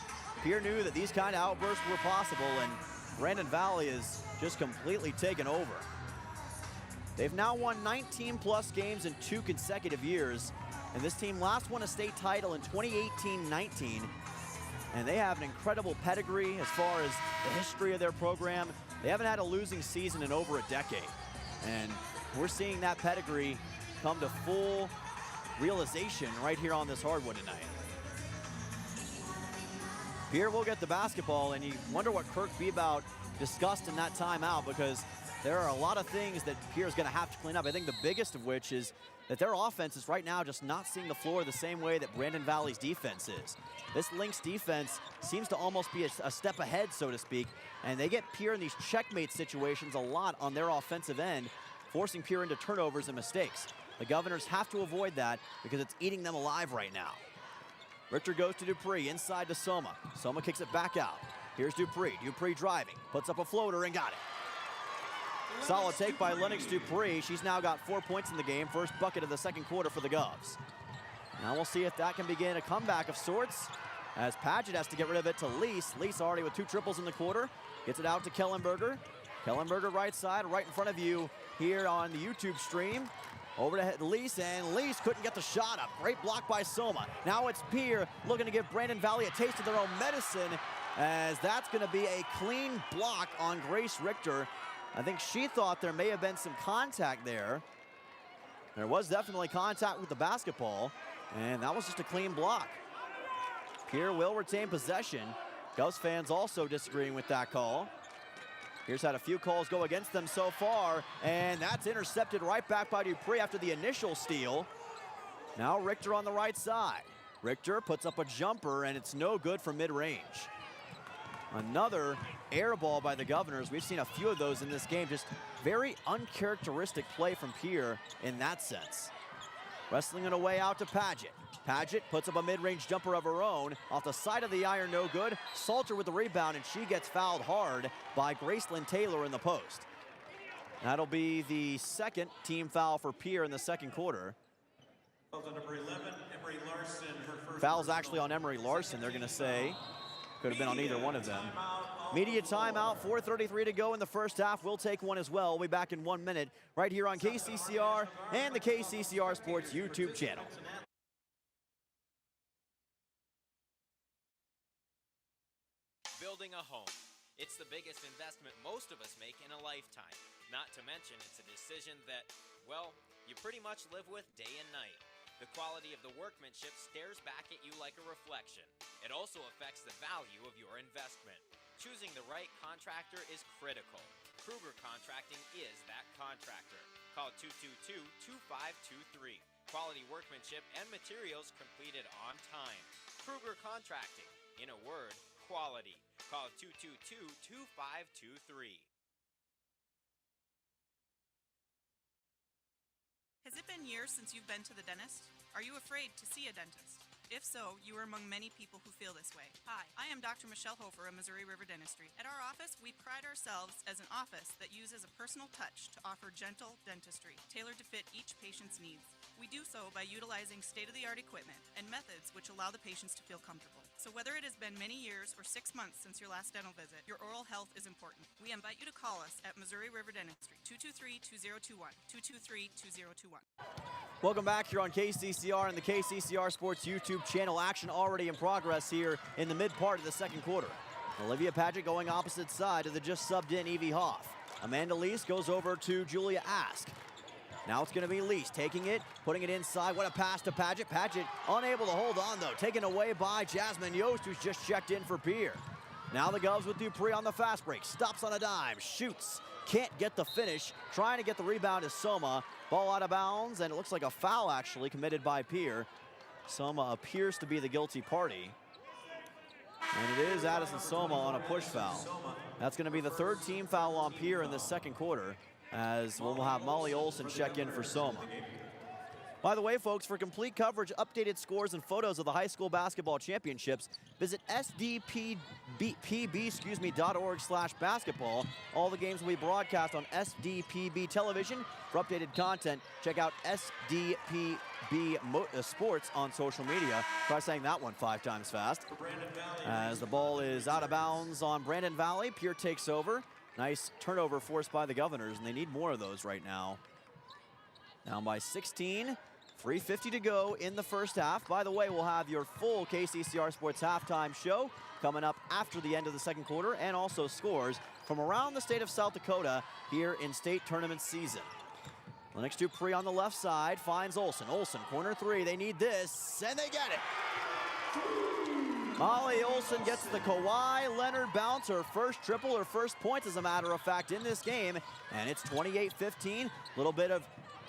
Pierre knew that these kind of outbursts were possible, and Brandon Valley is just completely taken over. They've now won 19-plus games in 2 consecutive years, and this team last won a state title in 2018-19. And they have an incredible pedigree as far as the history of their program. They haven't had a losing season in over a decade. And we're seeing that pedigree come to full realization right here on this hardwood tonight. Pierre will get the basketball, and you wonder what Kirk Bebout discussed in that timeout, because there are a lot of things that Pierre's going to have to clean up. I think the biggest of which is that their offense is right now just not seeing the floor the same way that Brandon Valley's defense is. This Lynx defense seems to almost be a step ahead, so to speak, and they get Pierre in these checkmate situations a lot on their offensive end, forcing Pierre into turnovers and mistakes. The Governors have to avoid that because it's eating them alive right now. Richter goes to Dupree, inside to Soma. Soma kicks it back out. Here's Dupree. Dupree driving, puts up a floater and got it. Solid take by Lennox Dupree. She's now got 4 points in the game. First bucket of the second quarter for the Govs. Now we'll see if that can begin a comeback of sorts, as Paget has to get rid of it to Lease. Lease already with 2 triples in the quarter. Gets it out to Kellenberger. Kellenberger right side, right in front of you here on the YouTube stream. Over to Lease, and Lease couldn't get the shot up. Great block by Soma. Now it's Pierre looking to give Brandon Valley a taste of their own medicine, as that's going to be a clean block on Grace Richter. I think she thought there may have been some contact there. There was definitely contact with the basketball, and that was just a clean block. Pierre will retain possession. Govs fans also disagreeing with that call. Here's had a few calls go against them so far, and that's intercepted right back by Dupree after the initial steal. Now Richter on the right side. Richter puts up a jumper, and it's no good from mid-range. Another air ball by the Governors. We've seen a few of those in this game. Just very uncharacteristic play from Pierre in that sense. Wrestling it away out to Paget. Paget puts up a mid-range jumper of her own. Off the side of the iron, no good. Salter with the rebound, and she gets fouled hard by Graceland Taylor in the post. That'll be the second team foul for Pierre in the second quarter. Foul's actually on Emery Larson, they're going to say. Could have been on either one of them. Media timeout, 4:33 to go in the first half. We'll take one as well. We'll be back in 1 minute right here on KCCR and the KCCR Sports YouTube channel. Building a home. It's the biggest investment most of us make in a lifetime. Not to mention it's a decision that, well, you pretty much live with day and night. The quality of the workmanship stares back at you like a reflection. It also affects the value of your investment. Choosing the right contractor is critical. Kruger Contracting is that contractor. Call 222-2523. Quality workmanship and materials completed on time. Kruger Contracting. In a word, quality. Call 222-2523. Has it been years since you've been to the dentist? Are you afraid to see a dentist? If so, you are among many people who feel this way. Hi, I am Dr. Michelle Hofer of Missouri River Dentistry. At our office, we pride ourselves as an office that uses a personal touch to offer gentle dentistry, tailored to fit each patient's needs. We do so by utilizing state-of-the-art equipment and methods which allow the patients to feel comfortable. So whether it has been many years or 6 months since your last dental visit, your oral health is important. We invite you to call us at Missouri River Dentistry, 223-2021, 223-2021. Welcome back here on KCCR and the KCCR Sports YouTube channel. Action already in progress here in the mid part of the second quarter. Olivia Paget going opposite side to the just subbed in Evie Hoff. Amanda Lease goes over to Julia Ask. Now it's going to be Lease taking it, putting it inside. What a pass to Paget. Paget unable to hold on, though. Taken away by Jasmine Yost, who's just checked in for Pierre. Now the Govs with Dupree on the fast break. Stops on a dime, shoots. Can't get the finish. Trying to get the rebound is Soma. Ball out of bounds, and it looks like a foul actually committed by Pierre. Soma appears to be the guilty party. And it is Addison Soma on a push foul. That's going to be the third team foul on Pierre in the second quarter, as we'll have Molly Olson check in for Soma. By the way, folks, for complete coverage, updated scores, and photos of the high school basketball championships, visit sdpb.org/basketball. All the games will be broadcast on SDPB television. For updated content, check out SDPB Sports on social media. Try saying that one 5 times fast. As the ball is out of bounds on Brandon Valley, Pierre takes over. Nice turnover forced by the Governors, and they need more of those right now. Down by 16, 3:50 to go in the first half. By the way, we'll have your full KCCR Sports halftime show coming up after the end of the second quarter, and also scores from around the state of South Dakota here in state tournament season. Lennox Dupree on the left side finds Olson. Olson, corner three, they need this, and they get it. Molly Olson gets the Kawhi Leonard bounce, her first triple, her first points, as a matter of fact, in this game, and it's 28-15. A little bit of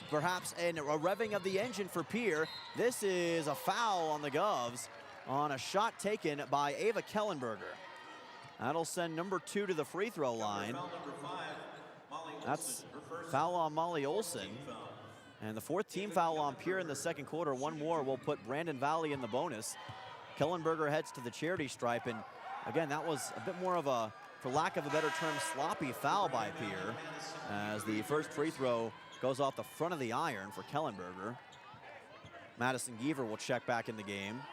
perhaps a revving of the engine for Pierre. This is a foul on the Govs on a shot taken by Ava Kellenberger. That'll send number 2 to the free throw line. That's foul on Molly Olson. And the 4th team foul on Pierre in the second quarter. One more will put Brandon Valley in the bonus. Kellenberger heads to the charity stripe, and again, that was a bit more of a, for lack of a better term, sloppy foul by Pierre, as the first free throw goes off the front of the iron for Kellenberger. Madison Geaver will check back in the game.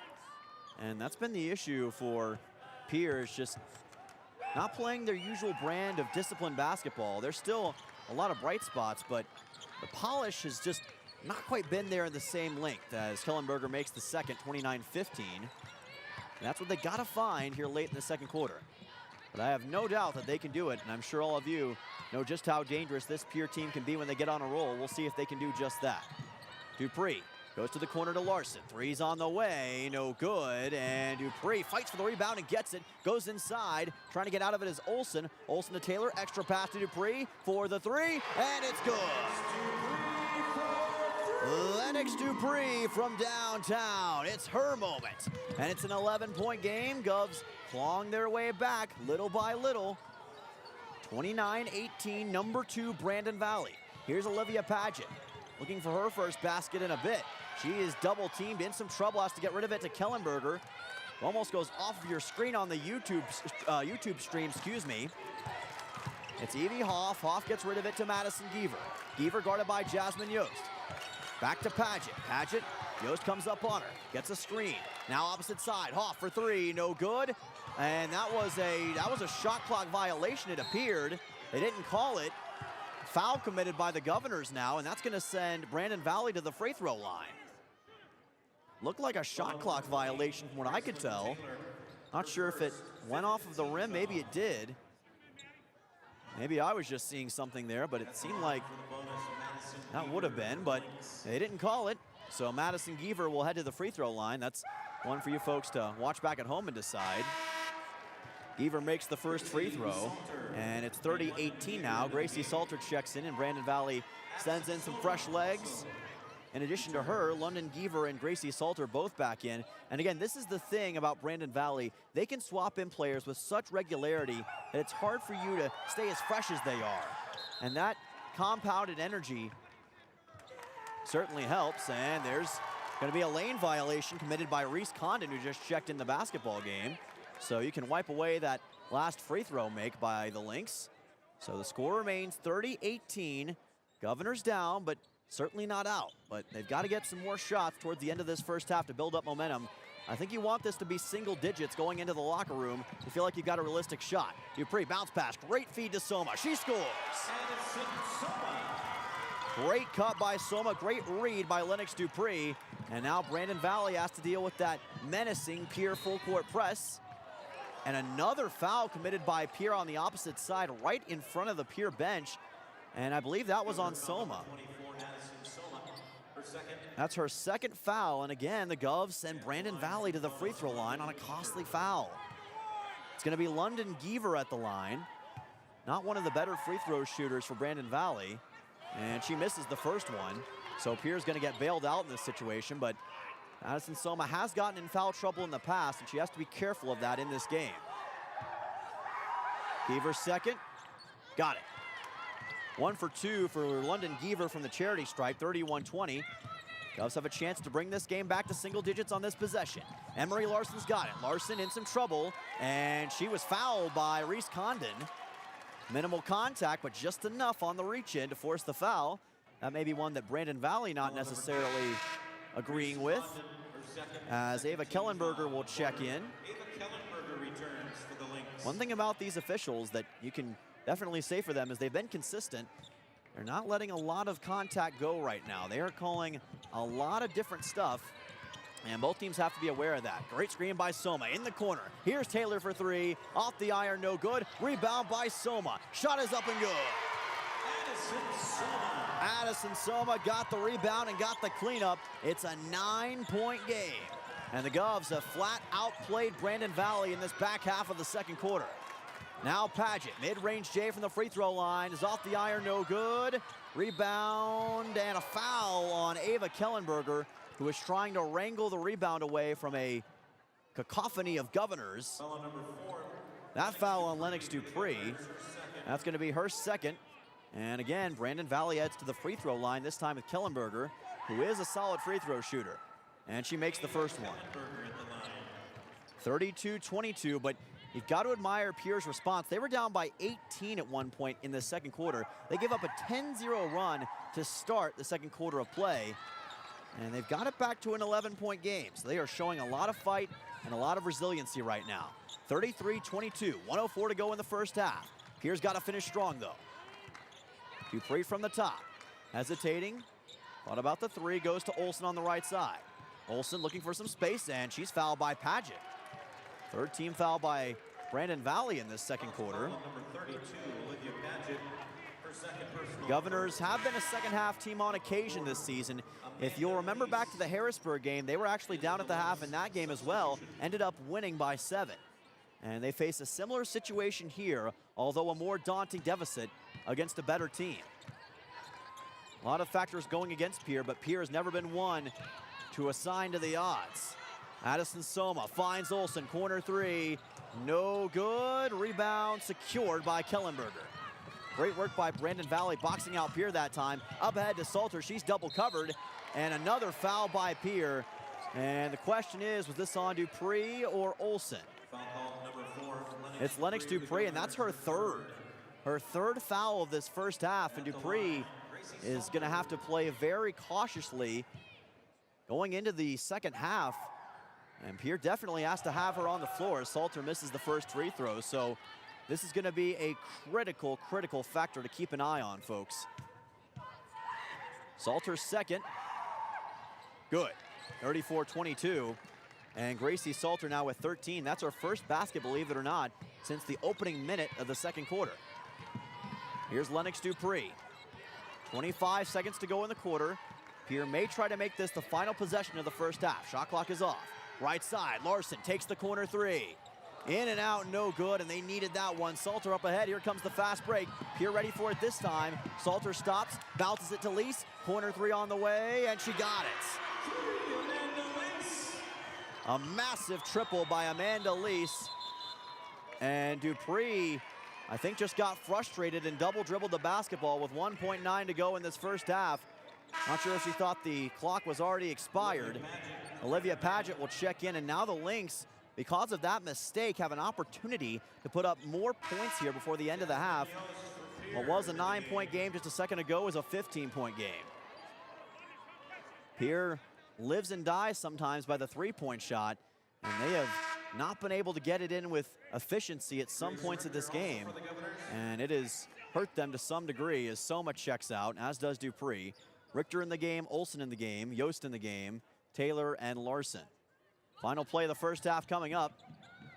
And that's been the issue for Pierre, is just not playing their usual brand of disciplined basketball. There's still a lot of bright spots, but the polish has just not quite been there in the same length, as Kellenberger makes the second, 29-15. And that's what they got to find here late in the second quarter. But I have no doubt that they can do it, and I'm sure all of you know just how dangerous this Pierre team can be when they get on a roll. We'll see if they can do just that. Dupree goes to the corner to Larson. Three's on the way, no good, and Dupree fights for the rebound and gets it. Goes inside, trying to get out of it is Olson. Olson to Taylor, extra pass to Dupree for the three, and it's good. Lennox Dupree from downtown. It's her moment, and it's an 11-point game. Govs clawing their way back little by little. 29-18, number 2 Brandon Valley. Here's Olivia Paget, looking for her first basket in a bit. She is double teamed, in some trouble, has to get rid of it to Kellenberger. Almost goes off of your screen on the YouTube stream, excuse me. It's Evie Hoff. Hoff gets rid of it to Madison Geaver. Geaver guarded by Jasmine Yost. Back to Paget. Paget, Yost comes up on her, gets a screen. Now opposite side, Hoff for three, no good. And that was a shot clock violation, it appeared. They didn't call it. Foul committed by the Governors now, and that's going to send Brandon Valley to the free throw line. Looked like a shot clock violation from what I could tell. Not sure if it went off of the rim, maybe it did. Maybe I was just seeing something there, but it seemed like that would have been, but they didn't call it. So Madison Geaver will head to the free throw line. That's one for you folks to watch back at home and decide. Geaver makes the first free throw, and it's 30-18 now. Gracie Salter checks in, and Brandon Valley sends in some fresh legs. In addition to her, London Geaver and Gracie Salter both back in. And again, this is the thing about Brandon Valley. They can swap in players with such regularity that it's hard for you to stay as fresh as they are. And that compounded energy certainly helps. And there's Going to be a lane violation committed by Reese Condon, who just checked in the basketball game. So you can wipe away that last free throw make by the Lynx. So the score remains 30-18. Governors down, but certainly not out. But they've got to get some more shots towards the end of this first half to build up momentum. I think you want this to be single digits going into the locker room. You feel like you've got a realistic shot. Dupree, bounce pass, great feed to Soma. She scores. Great cut by Soma, great read by Lennox Dupree. And now Brandon Valley has to deal with that menacing Pierre full court press. And another foul committed by Pierre on the opposite side, right in front of the Pierre bench. And I believe that was on Soma. That's her second foul, and again, the Govs send Brandon Valley to the free throw line on a costly foul. It's going to be London Geaver at the line. Not one of the better free throw shooters for Brandon Valley, and she misses the first one. So Pierre's going to get bailed out in this situation, but Addison Soma has gotten in foul trouble in the past, and she has to be careful of that in this game. Geaver second, got it. 1 for 2 for London Geaver from the charity stripe, 31-20. Govs have a chance to bring this game back to single digits on this possession. Emery Larson's got it. Larson in some trouble, and she was fouled by Reese Condon. Minimal contact, but just enough on the reach-in to force the foul. That may be one that Brandon Valley not necessarily agreeing with, as Ava Kellenberger will check in. One thing about these officials that you can definitely say for them is they've been consistent. They're not letting a lot of contact go right now. They are calling a lot of different stuff, and both teams have to be aware of that. Great screen by Soma in the corner. Here's Taylor for three. Off the iron, no good. Rebound by Soma. Shot is up and good. Addison Soma got the rebound and got the cleanup. It's a 9-point game. And the Govs have flat outplayed Brandon Valley in this back half of the second quarter. Now Paget, mid-range J from the free throw line, is off the iron, no good. Rebound and a foul on Ava Kellenberger, who is trying to wrangle the rebound away from a cacophony of Governors. That foul on Lennox Dupree. That's going to be her second. And again, Brandon Valley heads to the free throw line, this time with Kellenberger, who is a solid free throw shooter. And she makes the first one. 32-22, but you've got to admire Pierre's response. They were down by 18 at one point in the second quarter. They give up a 10-0 run to start the second quarter of play. And they've got it back to an 11-point game. So they are showing a lot of fight and a lot of resiliency right now. 33-22, 104 to go in the first half. Pierre's got to finish strong, though. Dupree from the top. Hesitating. Thought about the three. Goes to Olsen on the right side. Olsen looking for some space, and she's fouled by Paget. Third team foul by Brandon Valley in this second quarter. Governors have been a second half team on occasion this season. If you'll remember back to the Harrisburg game, they were actually down at the half in that game as well, ended up winning by 7. And they face a similar situation here, although a more daunting deficit against a better team. A lot of factors going against Pierre, but Pierre has never been one to assign to the odds. Addison Soma finds Olsen, corner three, no good. Rebound secured by Kellenberger. Great work by Brandon Valley boxing out Pierre that time. Up ahead to Salter, she's double covered. And another foul by Pierre. And the question is, was this on Dupree or Olsen? It's Lennox Dupree, and that's her third. Her third foul of this first half, and Dupree is gonna have to play very cautiously going into the second half. And Pierre definitely has to have her on the floor as Salter misses the first free throw. So this is gonna be a critical factor to keep an eye on, folks. Salter's second, good, 34-22. And Gracie Salter now with 13. That's her first basket, believe it or not, since the opening minute of the second quarter. Here's Lennox Dupree. 25 seconds to go in the quarter. Pierre may try to make this the final possession of the first half. Shot clock is off. Right side, Larson takes the corner three. In and out, no good, and they needed that one. Salter up ahead, here comes the fast break. Pierre ready for it this time. Salter stops, bounces it to Lease. Corner three on the way, and she got it. A massive triple by Amanda Lease. And Dupree, I think, just got frustrated and double dribbled the basketball with 1.9 to go in this first half. Not sure if she thought the clock was already expired. Olivia Paget will check in, and now the Lynx, because of that mistake, have an opportunity to put up more points here before the end of the half. What was a 9-point game just a second ago is a 15-point game. Pierre lives and dies sometimes by the three-point shot, and they have not been able to get it in with efficiency at some points of this game, and it has hurt them to some degree as Soma checks out, as does Dupree. Richter in the game, Olsen in the game, Yost in the game, Taylor and Larson. Final play of the first half coming up.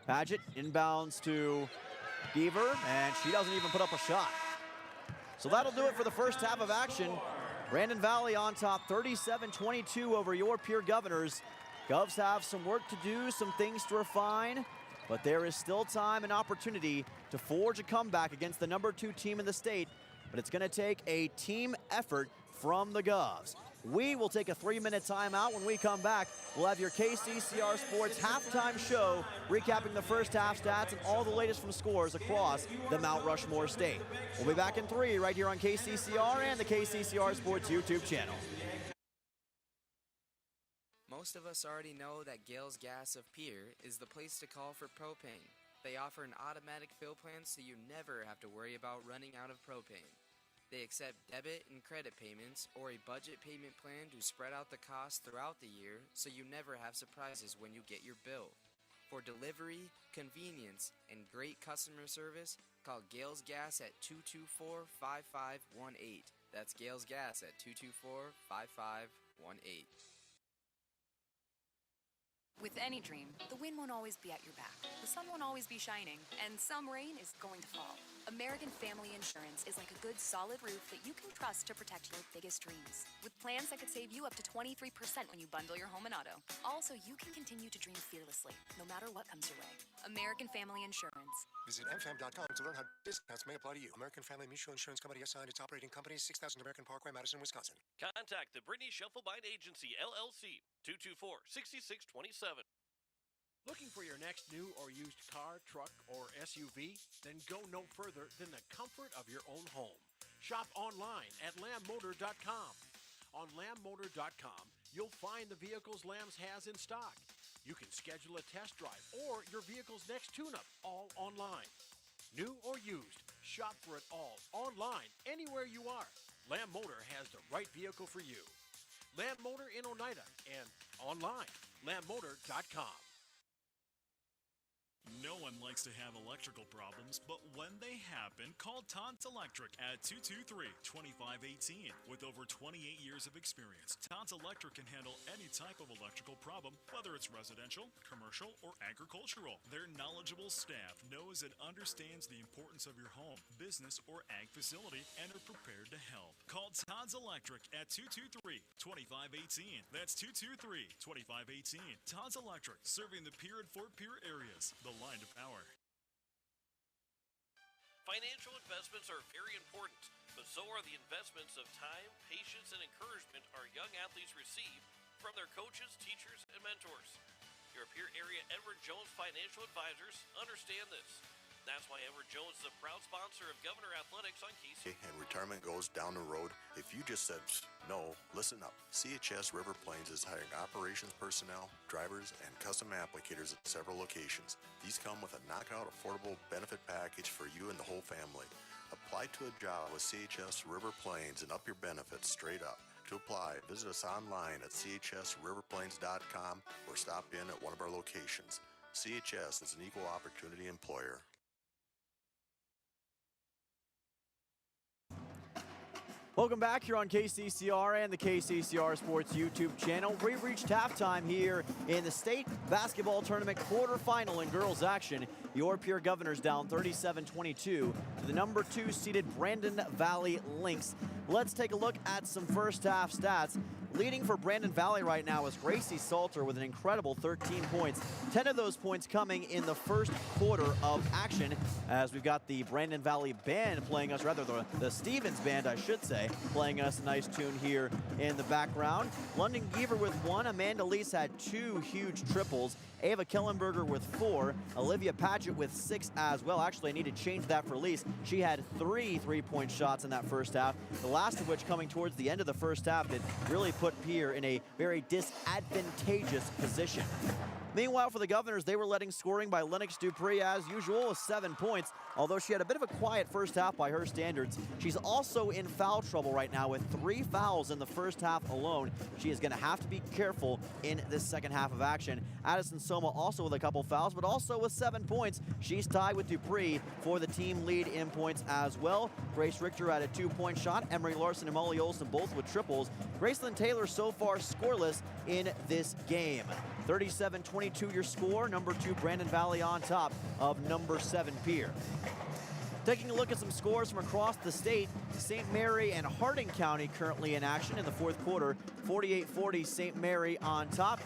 Paget inbounds to Beaver, and she doesn't even put up a shot. So that'll do it for the first half of action. Brandon Valley on top, 37-22 over your Pierre Governors. Govs have some work to do, some things to refine, but there is still time and opportunity to forge a comeback against the #2 team in the state, but it's gonna take a team effort from the Govs. We will take a 3-minute timeout. When we come back, we'll have your KCCR Sports halftime show recapping the first half stats and all the latest from scores across the Mount Rushmore State. We'll be back in 3 right here on KCCR and the KCCR Sports YouTube channel. Most of us already know that Gales Gas of Pierre is the place to call for propane. They offer an automatic fill plan so you never have to worry about running out of propane. They accept debit and credit payments or a budget payment plan to spread out the cost throughout the year so you never have surprises when you get your bill. For delivery, convenience, and great customer service, call Gales Gas at 224-5518. That's Gales Gas at 224-5518. With any dream, the wind won't always be at your back, the sun won't always be shining, and some rain is going to fall. American Family Insurance is like a good, solid roof that you can trust to protect your biggest dreams. With plans that could save you up to 23% when you bundle your home and auto. Also, you can continue to dream fearlessly, no matter what comes your way. American Family Insurance. Visit mfam.com to learn how discounts may apply to you. American Family Mutual Insurance Company assigned its operating company, 6000 American Parkway, Madison, Wisconsin. Contact the Brittany Shufflebind Agency, LLC, 224-6627. Looking for your next new or used car, truck, or SUV? Then go no further than the comfort of your own home. Shop online at lambmotor.com. On lambmotor.com, you'll find the vehicles Lambs has in stock. You can schedule a test drive or your vehicle's next tune-up, all online. New or used, shop for it all online, anywhere you are. Lamb Motor has the right vehicle for you. Lamb Motor in Oneida and online, lambmotor.com. No one likes to have electrical problems, but when they happen, call Todd's Electric at 223-2518. With over 28 years of experience, Todd's Electric can handle any type of electrical problem, whether it's residential, commercial, or agricultural. Their knowledgeable staff knows and understands the importance of your home, business, or ag facility and are prepared to help. Call Todd's Electric at 223-2518. That's 223-2518. Todd's Electric, serving the Pierre and Fort Pierre areas. The line to power. Financial investments are very important, but so are the investments of time, patience, and encouragement our young athletes receive from their coaches, teachers, and mentors. Your Pierre area Edward Jones Financial Advisors understand this. That's why Edward Jones is a proud sponsor of Governor Athletics on KC. And retirement goes down the road. If you just said no, listen up. CHS River Plains is hiring operations personnel, drivers, and custom applicators at several locations. These come with a knockout affordable benefit package for you and the whole family. Apply to a job with CHS River Plains and up your benefits straight up. To apply, visit us online at chsriverplains.com or stop in at one of our locations. CHS is an equal opportunity employer. Welcome back here on KCCR and the KCCR Sports YouTube channel. We've reached halftime here in the state basketball tournament quarterfinal in girls action. Your Pierre Governors down 37-22 to the #2 seeded Brandon Valley Lynx. Let's take a look at some first half stats. Leading for Brandon Valley right now is Gracie Salter with an incredible 13 points. 10 of those points coming in the first quarter of action, as we've got the Brandon Valley band playing us, rather the Stevens band, I should say, playing us a nice tune here in the background. London Geaver with 1. Amanda Lease had 2 huge triples. Ava Kellenberger with 4. Olivia Paget with 6 as well. Actually, I need to change that for Lease. She had 3 3-point shots in that first half, the last of which coming towards the end of the first half that really put Pierre in a very disadvantageous position. Meanwhile, for the Governors, they were letting scoring by Lennox Dupree as usual with 7 points. Although she had a bit of a quiet first half by her standards, she's also in foul trouble right now with 3 fouls in the first half alone. She is going to have to be careful in this second half of action. Addison Soma also with a couple fouls, but also with 7 points. She's tied with Dupree for the team lead in points as well. Grace Richter had a 2-point shot. Emery Larson and Molly Olson both with triples. Graceland Taylor so far scoreless in this game. 37-22 your score. Number 2 Brandon Valley on top of number 7 Pierre. Taking a look at some scores from across the state, St. Mary and Harding County currently in action in the fourth quarter. 48-40 St. Mary on top.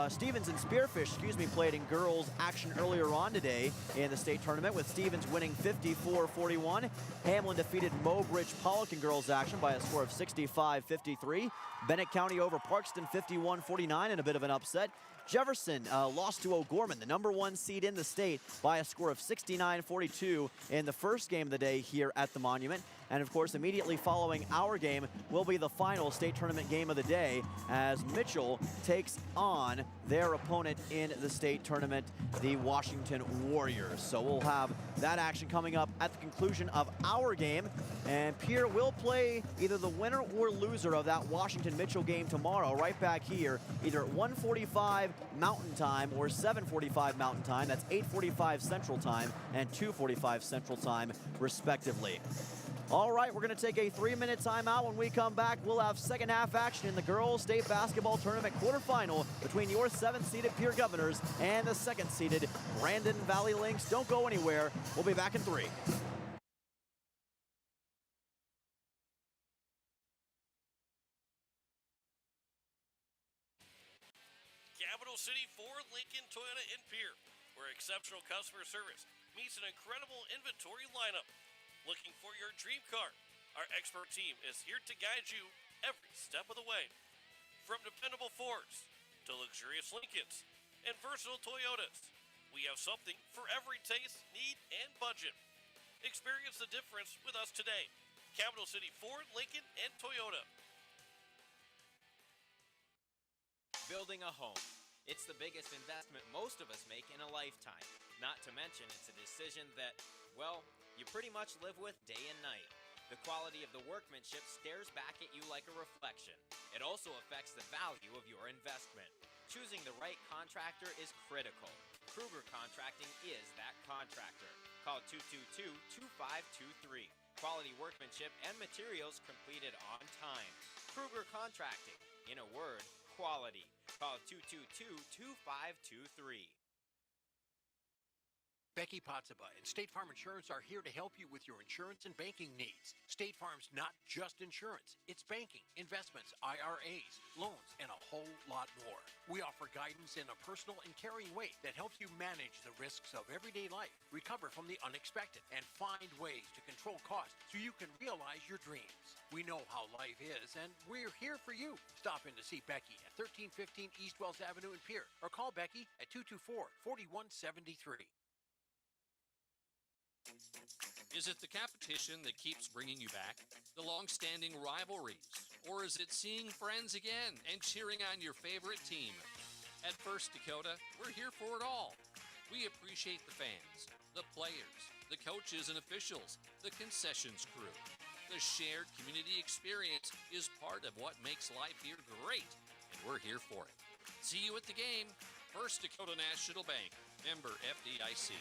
Stevens and Spearfish, played in girls action earlier on today in the state tournament, with Stevens winning 54-41. Hamlin defeated Mowbridge Pollock in girls action by a score of 65-53. Bennett County over Parkston 51-49 in a bit of an upset. Jefferson lost to O'Gorman, the number 1 seed in the state, by a score of 69-42 in the first game of the day here at the Monument. And of course, immediately following our game will be the final state tournament game of the day, as Mitchell takes on their opponent in the state tournament, the Washington Warriors. So we'll have that action coming up at the conclusion of our game. And Pierre will play either the winner or loser of that Washington-Mitchell game tomorrow, right back here, either at 1:45 Mountain Time or 7:45 Mountain Time. That's 8:45 Central Time and 2:45 Central Time, respectively. All right, we're going to take a 3-minute timeout. When we come back, we'll have second half action in the girls state basketball tournament quarterfinal between your 7th-seeded Pierre Governors and the 2nd-seeded Brandon Valley Lynx. Don't go anywhere. We'll be back in 3. Capital City Ford, Lincoln, Toyota, and Pierre, where exceptional customer service meets an incredible inventory lineup. Looking for your dream car? Our expert team is here to guide you every step of the way. From dependable Fords to luxurious Lincolns and versatile Toyotas, we have something for every taste, need, and budget. Experience the difference with us today. Capital City Ford, Lincoln, and Toyota. Building a home. It's the biggest investment most of us make in a lifetime. Not to mention, it's a decision that, well, you pretty much live with day and night. The quality of the workmanship stares back at you like a reflection. It also affects the value of your investment. Choosing the right contractor is critical. Kruger Contracting is that contractor. Call 222-2523. Quality workmanship and materials completed on time. Kruger Contracting. In a word, quality. Call 222-2523. Becky Potsuba and State Farm Insurance are here to help you with your insurance and banking needs. State Farm's not just insurance. It's banking, investments, IRAs, loans, and a whole lot more. We offer guidance in a personal and caring way that helps you manage the risks of everyday life, recover from the unexpected, and find ways to control costs so you can realize your dreams. We know how life is, and we're here for you. Stop in to see Becky at 1315 East Wells Avenue in Pierre, or call Becky at 224-4173. Is it the competition that keeps bringing you back? The long-standing rivalries? Or is it seeing friends again and cheering on your favorite team? At First Dakota, we're here for it all. We appreciate the fans, the players, the coaches and officials, the concessions crew. The shared community experience is part of what makes life here great, and we're here for it. See you at the game. First Dakota National Bank, member FDIC.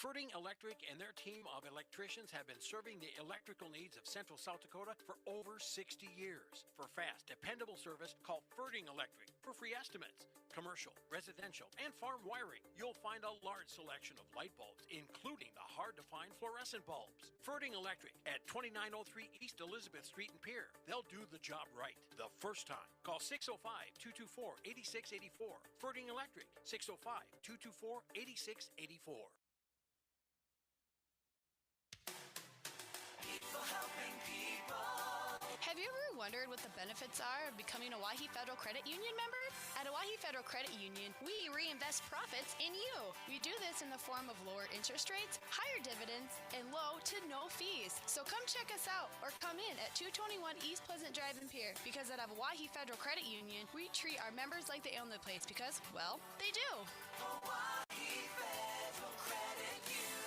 Ferding Electric and their team of electricians have been serving the electrical needs of Central South Dakota for over 60 years. For fast, dependable service, call Ferding Electric. For free estimates, commercial, residential, and farm wiring, you'll find a large selection of light bulbs, including the hard-to-find fluorescent bulbs. Ferding Electric at 2903 East Elizabeth Street in Pierre. They'll do the job right the first time. Call 605-224-8684. Ferding Electric, 605-224-8684. Have you ever wondered what the benefits are of becoming a Owyhee Federal Credit Union member? At Owyhee Federal Credit Union, we reinvest profits in you. We do this in the form of lower interest rates, higher dividends, and low to no fees. So come check us out or come in at 221 East Pleasant Drive in Pierre, because at Owyhee Federal Credit Union, we treat our members like they own the place because, well, they do. Owyhee Federal Credit Union.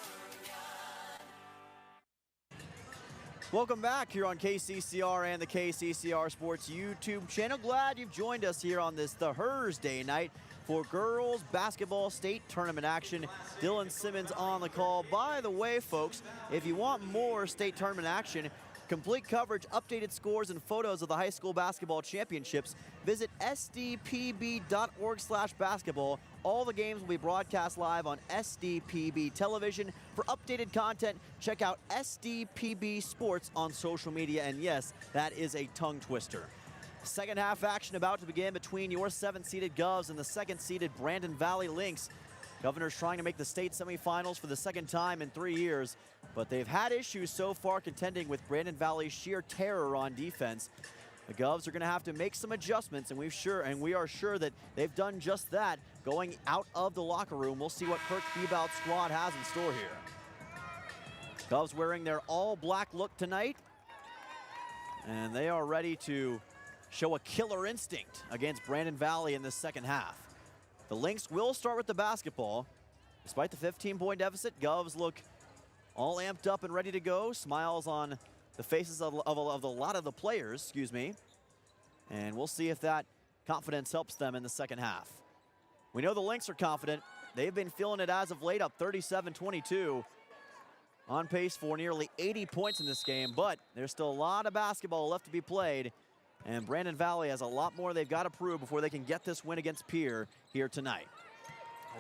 Welcome back here on KCCR and the KCCR Sports YouTube channel. Glad you've joined us here on this Thursday night for girls basketball state tournament action. Dylan Simmons on the call. By the way, folks, if you want more state tournament action, complete coverage, updated scores, and photos of the high school basketball championships, visit sdpb.org/basketball. All the games will be broadcast live on SDPB television. For updated content, check out SDPB Sports on social media. And yes, that is a tongue twister. Second half action about to begin between your 7th-seeded Govs and the 2nd-seeded Brandon Valley Lynx. Governors trying to make the state semifinals for the second time in 3 years, but they've had issues so far contending with Brandon Valley's sheer terror on defense. The Govs are going to have to make some adjustments, and we are sure that they've done just that going out of the locker room. We'll see what Kirk Bebout's squad has in store here. Govs wearing their all-black look tonight, and they are ready to show a killer instinct against Brandon Valley in the second half. The Lynx will start with the basketball. Despite the 15-point deficit, Govs look all amped up and ready to go. Smiles on the faces of a lot of the players, excuse me. And we'll see if that confidence helps them in the second half. We know the Lynx are confident. They've been feeling it as of late, up 37-22. On pace for nearly 80 points in this game, but there's still a lot of basketball left to be played. And Brandon Valley has a lot more they've got to prove before they can get this win against Pierre here tonight.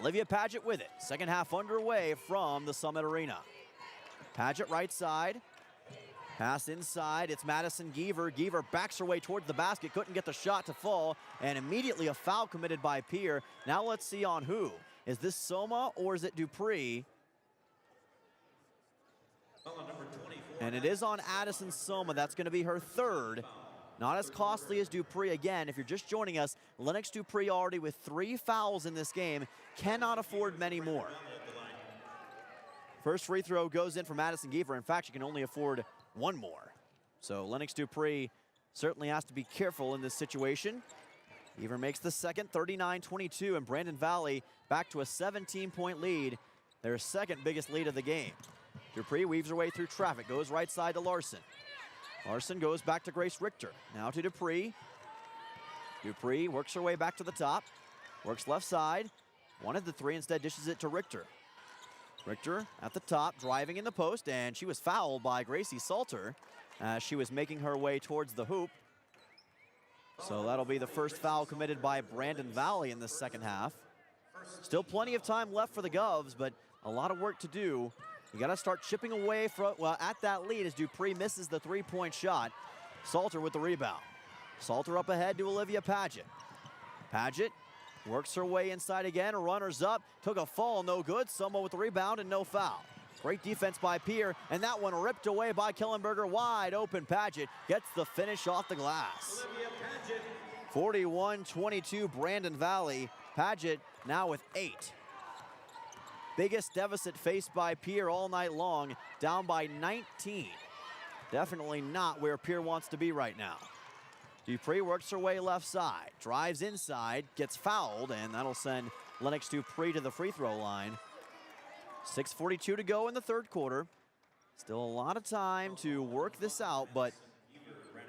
Olivia Paget with it. Second half underway from the Summit Arena. Paget right side. Pass inside. It's Madison Geaver. Geaver backs her way towards the basket. Couldn't get the shot to fall. And immediately a foul committed by Pierre. Now let's see on who. Is this Soma or is it Dupree? And it is on Addison Soma. That's going to be her third. Not as costly as Dupree. Again, if you're just joining us, Lennox Dupree already with 3 fouls in this game. Cannot afford many more. First free throw goes in for Madison Geaver. In fact, she can only afford 1 more. So Lennox Dupree certainly has to be careful in this situation. Geaver makes the second, 39-22, and Brandon Valley back to a 17-point lead. Their second biggest lead of the game. Dupree weaves her way through traffic, goes right side to Larson. Larson goes back to Grace Richter. Now to Dupree. Dupree works her way back to the top. Works left side. Wanted the 3, instead dishes it to Richter. Richter at the top, driving in the post, and she was fouled by Gracie Salter as she was making her way towards the hoop. So that'll be the first foul committed by Brandon Valley in the second half. Still plenty of time left for the Govs, but a lot of work to do. You got to start chipping away from, at that lead as Dupree misses the 3-point shot. Salter with the rebound. Salter up ahead to Olivia Paget. Paget works her way inside again, runners up, took a fall, no good. Soma with the rebound and no foul. Great defense by Pierre, and that one ripped away by Kellenberger. Wide open, Paget gets the finish off the glass. 41-22 Brandon Valley. Paget now with 8. Biggest deficit faced by Pierre all night long, down by 19. Definitely not where Pierre wants to be right now. Dupree works her way left side, drives inside, gets fouled, and that'll send Lennox Dupree to the free throw line. 6:42 to go in the third quarter. Still a lot of time to work this out, but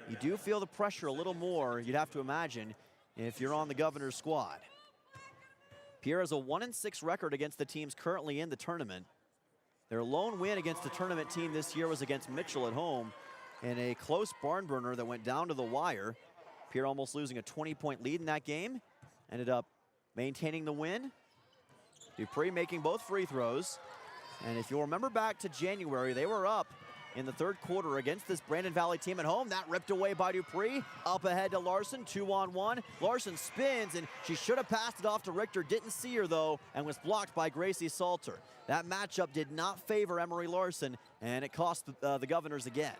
you do feel the pressure a little more, you'd have to imagine, if you're on the Governor's squad. Pierre has a 1-6 record against the teams currently in the tournament. Their lone win against the tournament team this year was against Mitchell at home in a close barn burner that went down to the wire. Pierre almost losing a 20-point lead in that game. Ended up maintaining the win. Dupree making both free throws. And if you'll remember back to January, they were up in the third quarter against this Brandon Valley team at home. That ripped away by Dupree. Up ahead to Larson, 2-on-1. Larson spins, and she should have passed it off to Richter. Didn't see her, though, and was blocked by Gracie Salter. That matchup did not favor Emery Larson, and it cost the Governors again.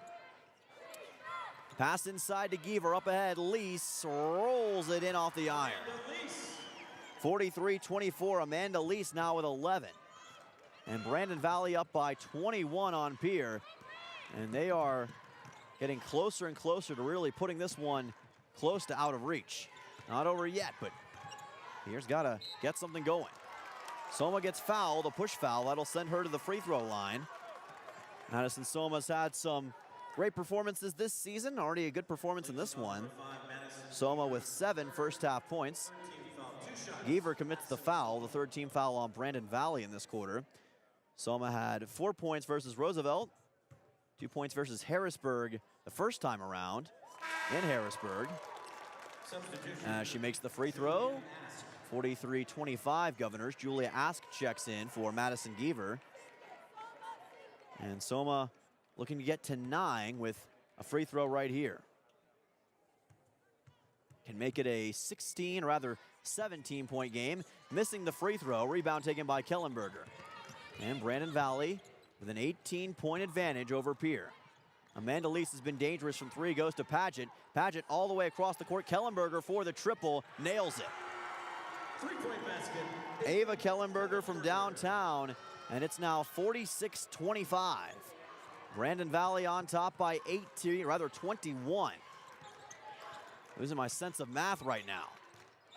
Pass inside to Giever, up ahead. Lease rolls it in off the iron. 43-24, Amanda Lease now with 11. And Brandon Valley up by 21 on Pierre. And they are getting closer and closer to really putting this one close to out of reach. Not over yet, but Pierre's got to get something going. Soma gets fouled, a push foul. That'll send her to the free throw line. Madison Soma's had some great performances this season. Already a good performance in this one. Soma with 7 first-half points. Giever commits the foul, the third-team foul on Brandon Valley in this quarter. Soma had 4 points versus Roosevelt. 2 points versus Harrisburg the first time around in Harrisburg. She makes the free throw. 43-25 Governors. Julia Ask checks in for Madison Giever. And Soma looking to get to 9 with a free throw right here. Can make it a 16, or rather 17-point game. Missing the free throw. Rebound taken by Kellenberger. And Brandon Valley with an 18-point advantage over Pierre. Amanda Lease has been dangerous from 3, goes to Paget. Paget all the way across the court. Kellenberger for the triple, nails it. 3-point basket. Ava Kellenberger from downtown, and it's now 46-25. Brandon Valley on top by 18, rather 21. Losing my sense of math right now.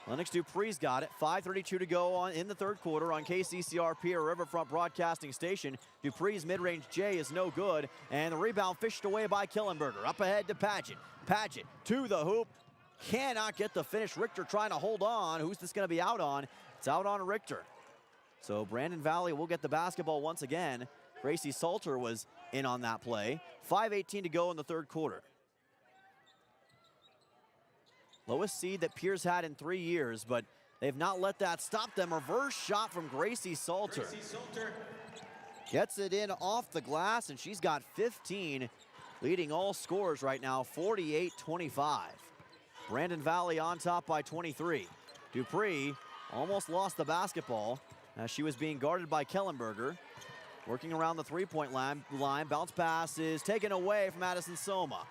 Lennox Dupree's got it. 5:32 to go in the third quarter on KCCR Pierre Riverfront Broadcasting Station. Dupree's mid-range J is no good, and the rebound fished away by Kellenberger. Up ahead to Paget. Paget to the hoop. Cannot get the finish. Richter trying to hold on. Who's this going to be out on? It's out on Richter. So Brandon Valley will get the basketball once again. Gracie Salter was in on that play. 5:18 to go in the third quarter. Lowest seed that Pierre's had in 3 years, but they've not let that stop them. Reverse shot from Gracie Salter. Gracie Salter gets it in off the glass, and she's got 15, leading all scorers right now, 48-25. Brandon Valley on top by 23. Dupree almost lost the basketball as she was being guarded by Kellenberger. Working around the three-point line. Bounce pass is taken away from Madison Soma.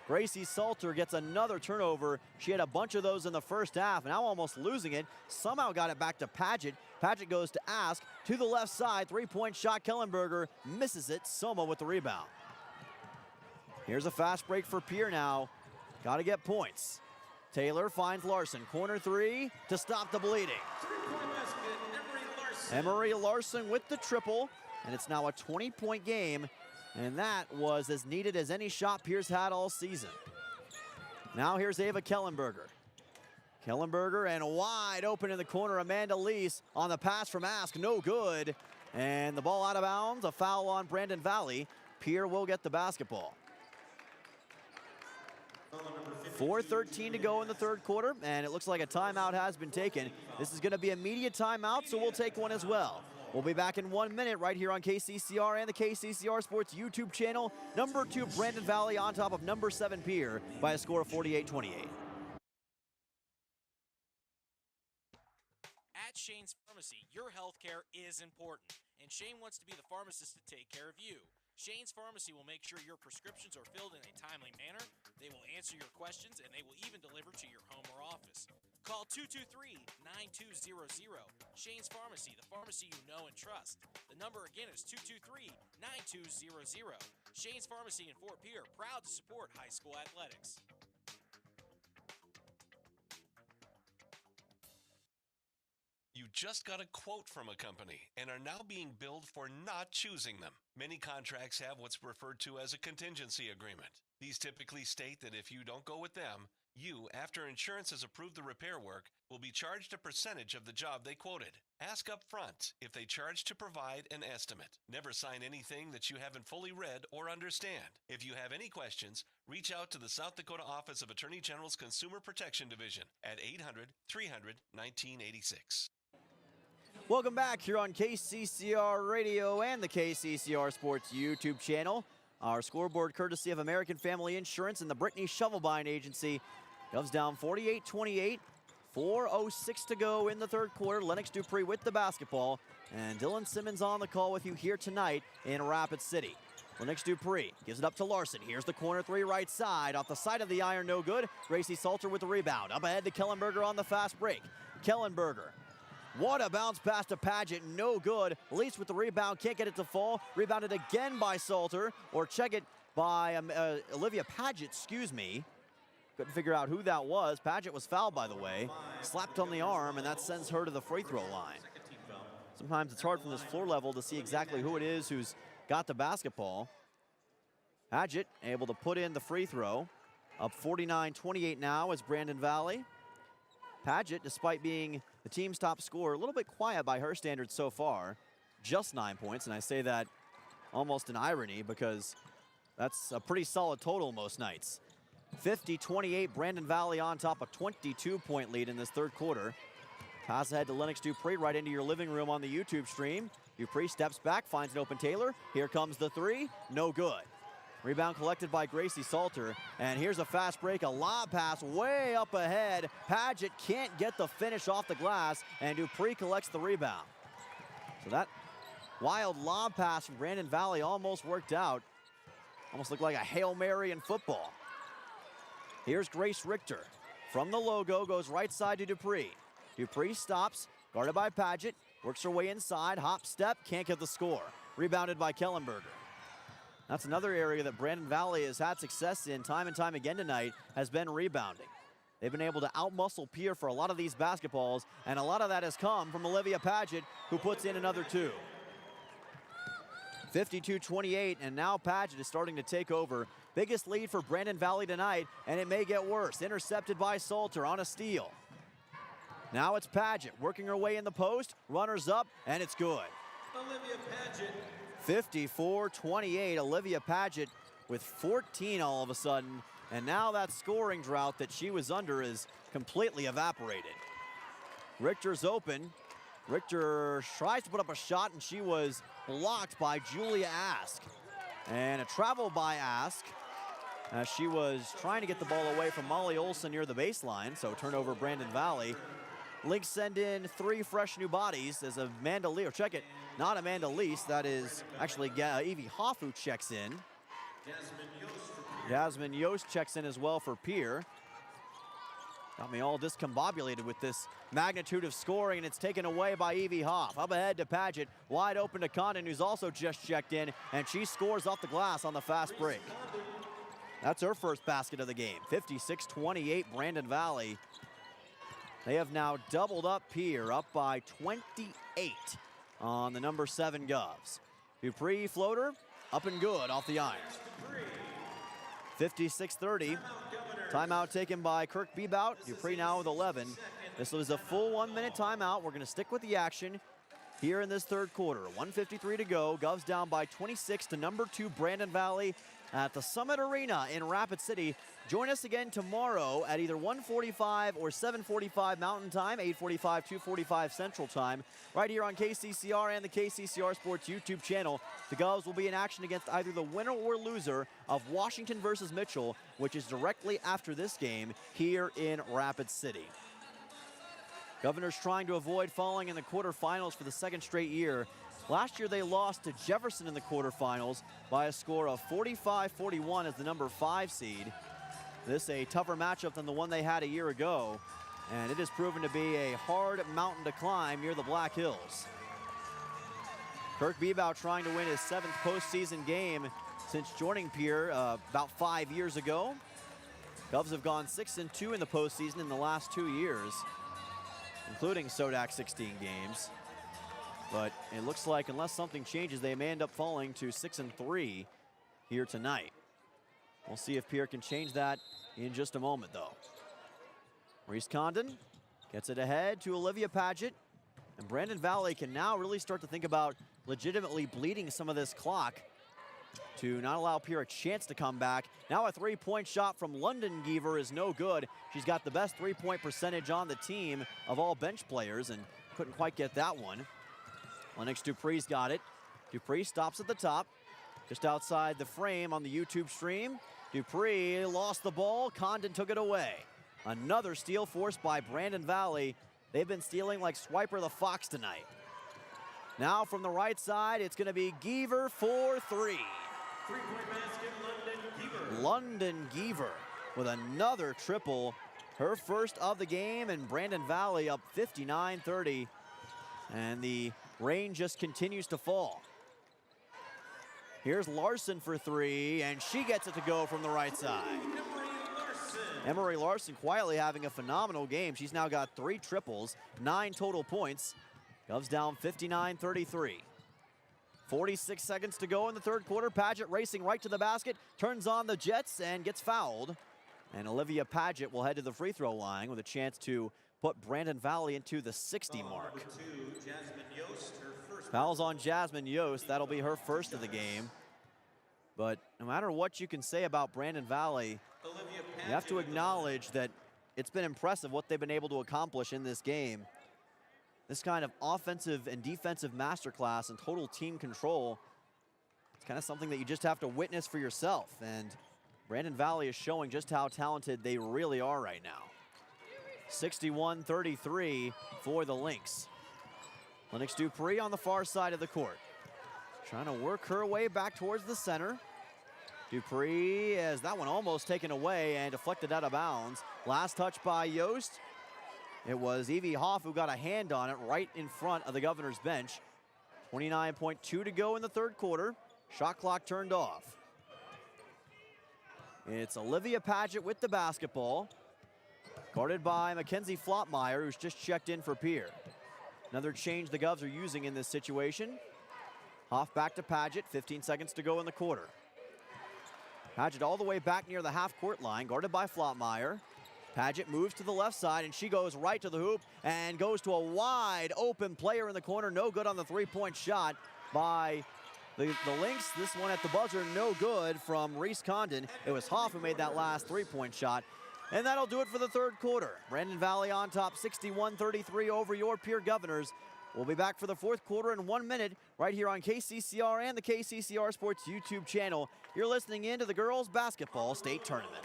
Gracie Salter gets another turnover. She had a bunch of those in the first half, now almost losing it. Somehow got it back to Paget. Paget goes to Ask, to the left side. Three-point shot, Kellenberger misses it. Soma with the rebound. Here's a fast break for Pierre now. Got to get points. Taylor finds Larson. Corner 3 to stop the bleeding. 3-point basket, Emery Larson. Emery Larson with the triple, and it's now a 20-point game. And that was as needed as any shot Pierce had all season. Now here's Ava Kellenberger. Kellenberger and wide open in the corner. Amanda Lease on the pass from Ask, no good. And the ball out of bounds, a foul on Brandon Valley. Pierre will get the basketball. 4:13 to go in the third quarter, and it looks like a timeout has been taken. This is going to be a media timeout, so we'll take one as well. We'll be back in 1 minute right here on KCCR and the KCCR Sports YouTube channel. Number 2, Brandon Valley on top of number 7, Pierre, by a score of 48-28. At Shane's Pharmacy, your health care is important, and Shane wants to be the pharmacist to take care of you. Shane's Pharmacy will make sure your prescriptions are filled in a timely manner, they will answer your questions, and they will even deliver to your home or office. Call 223-9200. Shane's Pharmacy, the pharmacy you know and trust. The number again is 223-9200. Shane's Pharmacy in Fort Pierre, proud to support high school athletics. You just got a quote from a company and are now being billed for not choosing them. Many contracts have what's referred to as a contingency agreement. These typically state that if you don't go with them, You, after insurance has approved the repair work, will be charged a percentage of the job they quoted. Ask up front if they charge to provide an estimate. Never sign anything that you haven't fully read or understand. If you have any questions, reach out to the South Dakota Office of Attorney General's Consumer Protection Division at 800-300-1986. Welcome back here on KCCR Radio and the KCCR Sports YouTube channel. Our scoreboard courtesy of American Family Insurance and the Brittany Shovelbein Agency. Govs down 48-28. 4:06 to go in the third quarter. Lennox Dupree with the basketball. And Dylan Simmons on the call with you here tonight in Rapid City. Lennox Dupree gives it up to Larson. Here's the corner three right side. Off the side of the iron, no good. Gracie Salter with the rebound. Up ahead to Kellenberger on the fast break. Kellenberger. What a bounce pass to Paget, no good. Least with the rebound, can't get it to fall. Rebounded again by Salter, or check it by Olivia Paget, excuse me. Couldn't figure out who that was. Paget was fouled, by the way. Slapped on the arm, and that sends her to the free throw line. Sometimes it's hard from this floor level to see exactly who it is who's got the basketball. Paget able to put in the free throw. Up 49-28 now is Brandon Valley. Paget, despite being the team's top scorer, a little bit quiet by her standards so far. Just 9 points, and I say that almost in irony because that's a pretty solid total most nights. 50-28, Brandon Valley on top, a 22-point lead in this third quarter. Pass ahead to Lennox Dupree right into your living room on the YouTube stream. Dupree steps back, finds an open Taylor. Here comes the three, no good. Rebound collected by Gracie Salter, and here's a fast break, a lob pass way up ahead. Paget can't get the finish off the glass, and Dupree collects the rebound. So that wild lob pass from Brandon Valley almost worked out. Almost looked like a Hail Mary in football. Here's Grace Richter. From the logo, goes right side to Dupree. Dupree stops, guarded by Paget, works her way inside, hop step, can't get the score. Rebounded by Kellenberger. That's another area that Brandon Valley has had success in time and time again tonight, has been rebounding. They've been able to outmuscle Pierre for a lot of these basketballs, and a lot of that has come from Olivia Paget, who puts in another two. 52-28, and now Paget is starting to take over. Biggest lead for Brandon Valley tonight, and it may get worse. Intercepted by Salter on a steal. Now it's Paget working her way in the post, runners up, and it's good. Olivia Paget. 54-28, Olivia Paget with 14 all of a sudden, and now that scoring drought that she was under is completely evaporated. Richter's open. Richter tries to put up a shot, and she was blocked by Julia Ask. And a travel by Ask as she was trying to get the ball away from Molly Olson near the baseline, so turnover Brandon Valley. Lynx send in three fresh new bodies as Amanda Lee, or check it, not Amanda Lease, that is actually Evie Hoff who checks in. Jasmine Yost checks in as well for Pierre. Got me all discombobulated with this magnitude of scoring, and it's taken away by Evie Hoff. Up ahead to Paget, wide open to Condon, who's also just checked in, and she scores off the glass on the fast break. That's her first basket of the game. 56-28, Brandon Valley. They have now doubled up Pierre, up by 28 on the number 7 Govs. Dupree floater, up and good off the iron. 56-30. Timeout taken by Kirk Bebout. Dupree now with 11. This was a full 1 minute timeout. We're going to stick with the action here in this third quarter. 1:53 to go. Govs down by 26 to number 2 Brandon Valley at the Summit Arena in Rapid City. Join us again tomorrow at either 1:45 or 7:45 Mountain Time, 8:45, 2:45 Central Time, right here on KCCR and the KCCR Sports YouTube channel. The Govs will be in action against either the winner or loser of Washington versus Mitchell, which is directly after this game here in Rapid City. Governors trying to avoid falling in the quarterfinals for the second straight year. Last year they lost to Jefferson in the quarterfinals by a score of 45-41 as the number 5 seed. This a tougher matchup than the one they had a year ago, and it has proven to be a hard mountain to climb near the Black Hills. Kirk Bebout trying to win his 7th postseason game since joining Pierre about 5 years ago. Govs have gone 6-2 in the postseason in the last 2 years, including Sodak 16 games. But it looks like unless something changes, they may end up falling to 6-3 here tonight. We'll see if Pierre can change that in just a moment, though. Reese Condon gets it ahead to Olivia Paget. And Brandon Valley can now really start to think about legitimately bleeding some of this clock to not allow Pierre a chance to come back. Now a three-point shot from London Geaver is no good. She's got the best three-point percentage on the team of all bench players and couldn't quite get that one. Lennox Dupree's got it. Dupree stops at the top, just outside the frame on the YouTube stream. Dupree lost the ball. Condon took it away. Another steal forced by Brandon Valley. They've been stealing like Swiper the Fox tonight. Now from the right side, it's going to be Geaver for three. Three-point basket, London Geaver with another triple. Her first of the game, and Brandon Valley up 59-30. And the rain just continues to fall. Here's Larson for three, and she gets it to go from the right side. Emery Larson quietly having a phenomenal game. She's now got 3 triples, 9 total points. Govs down 59-33. 46 seconds to go in the third quarter. Paget racing right to the basket, turns on the Jets and gets fouled. And Olivia Paget will head to the free throw line with a chance to put Brandon Valley into the 60 mark. Fouls on Jasmine Yost. That'll be her first of the game. But no matter what you can say about Brandon Valley, you have to acknowledge that it's been impressive what they've been able to accomplish in this game. This kind of offensive and defensive masterclass and total team control, it's kind of something that you just have to witness for yourself. And Brandon Valley is showing just how talented they really are right now. 61-33 for the Lynx. Lennox Dupree on the far side of the court, trying to work her way back towards the center. Dupree has that one almost taken away and deflected out of bounds. Last touch by Yost. It was Evie Hoff who got a hand on it right in front of the Governor's bench. 29.2 to go in the third quarter. Shot clock turned off. It's Olivia Paget with the basketball, guarded by Mackenzie Flotmeyer, who's just checked in for Pierre. Another change the Govs are using in this situation. Hoff back to Paget, 15 seconds to go in the quarter. Paget all the way back near the half-court line, guarded by Flotmeyer. Paget moves to the left side, and she goes right to the hoop and goes to a wide open player in the corner. No good on the three-point shot by the Lynx. This one at the buzzer, no good from Reese Condon. It was Hoff who made that last three-point shot. And that'll do it for the third quarter. Brandon Valley on top, 61-33 over your Pierre Governors. We'll be back for the fourth quarter in 1 minute right here on KCCR and the KCCR Sports YouTube channel. You're listening in to the Girls Basketball State Tournament.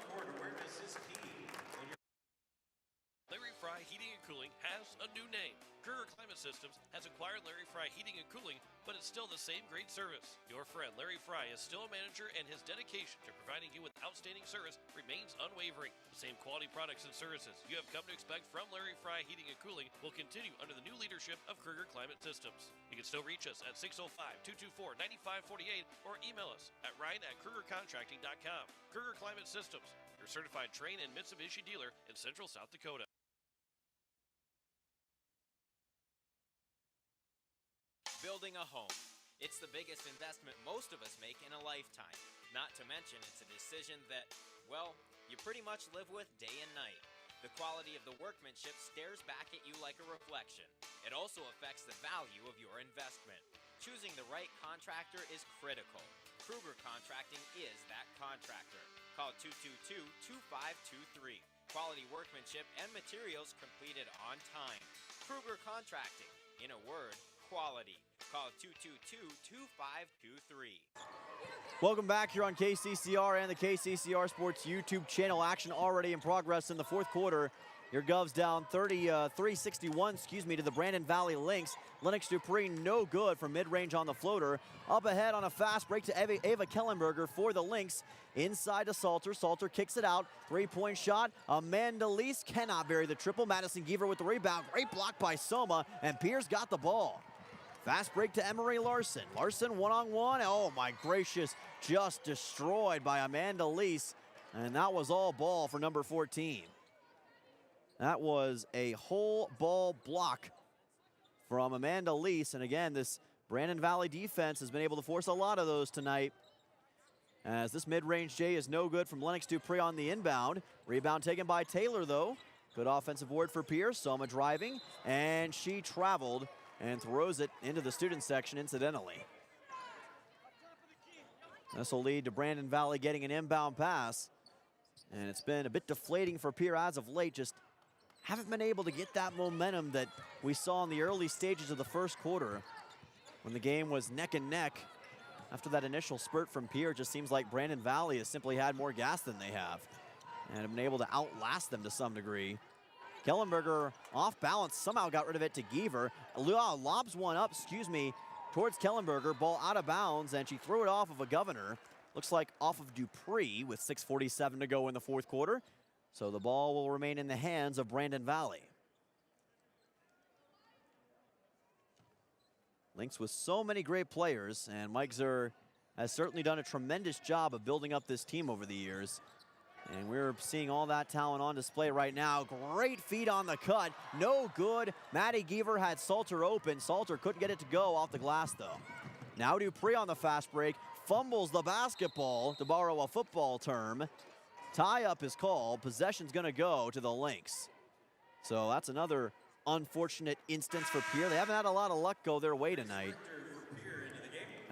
Larry Fry Heating and Cooling has a new name. Kruger Climate Systems has acquired Larry Fry Heating and Cooling, but it's still the same great service. Your friend Larry Fry is still a manager, and his dedication to providing you with outstanding service remains unwavering. The same quality products and services you have come to expect from Larry Fry Heating and Cooling will continue under the new leadership of Kruger Climate Systems. You can still reach us at 605-224-9548 or email us at ryan@krugercontracting.com. Kruger Climate Systems, your certified Trane and Mitsubishi dealer in Central South Dakota. Building a home. It's the biggest investment most of us make in a lifetime. Not to mention it's a decision that, well, you pretty much live with day and night. The quality of the workmanship stares back at you like a reflection. It also affects the value of your investment. Choosing the right contractor is critical. Kruger Contracting is that contractor. Call 222-2523. Quality workmanship and materials completed on time. Kruger Contracting. In a word, quality. Call 222-2523. Welcome back here on KCCR and the KCCR Sports YouTube channel. Action already in progress in the fourth quarter. Your Govs down 63-61, to the Brandon Valley Lynx. Lennox Dupree no good from mid-range on the floater. Up ahead on a fast break to Ava Kellenberger for the Lynx. Inside to Salter. Salter kicks it out. Three-point shot. Amanda Lease cannot bury the triple. Madison Geaver with the rebound. Great block by Soma, and Pierre's got the ball. Fast break to Emery Larson. Larson one-on-one. Oh my gracious, just destroyed by Amanda Lease. And that was all ball for number 14. That was a whole ball block from Amanda Lease. And again, this Brandon Valley defense has been able to force a lot of those tonight. As this mid-range J is no good from Lennox Dupree on the inbound. Rebound taken by Taylor though. Good offensive board for Pierre. Soma driving, and she traveled and throws it into the student section incidentally. This will lead to Brandon Valley getting an inbound pass. And it's been a bit deflating for Pierre as of late. Just haven't been able to get that momentum that we saw in the early stages of the first quarter when the game was neck and neck. After that initial spurt from Pierre, it just seems like Brandon Valley has simply had more gas than they have and have been able to outlast them to some degree. Kellenberger off balance, somehow got rid of it to Giever. Lobs one up, towards Kellenberger. Ball out of bounds, and she threw it off of a Governor. Looks like off of Dupree with 6:47 to go in the fourth quarter. So the ball will remain in the hands of Brandon Valley. Lynx with so many great players, and Mike Zur has certainly done a tremendous job of building up this team over the years. And we're seeing all that talent on display right now. Great feed on the cut, no good. Maddie Giever had Salter open. Salter couldn't get it to go off the glass though. Now Dupree on the fast break, fumbles the basketball, to borrow a football term. Tie-up is called. Possession's going to go to the Lynx. So that's another unfortunate instance for Pierre. They haven't had a lot of luck go their way tonight.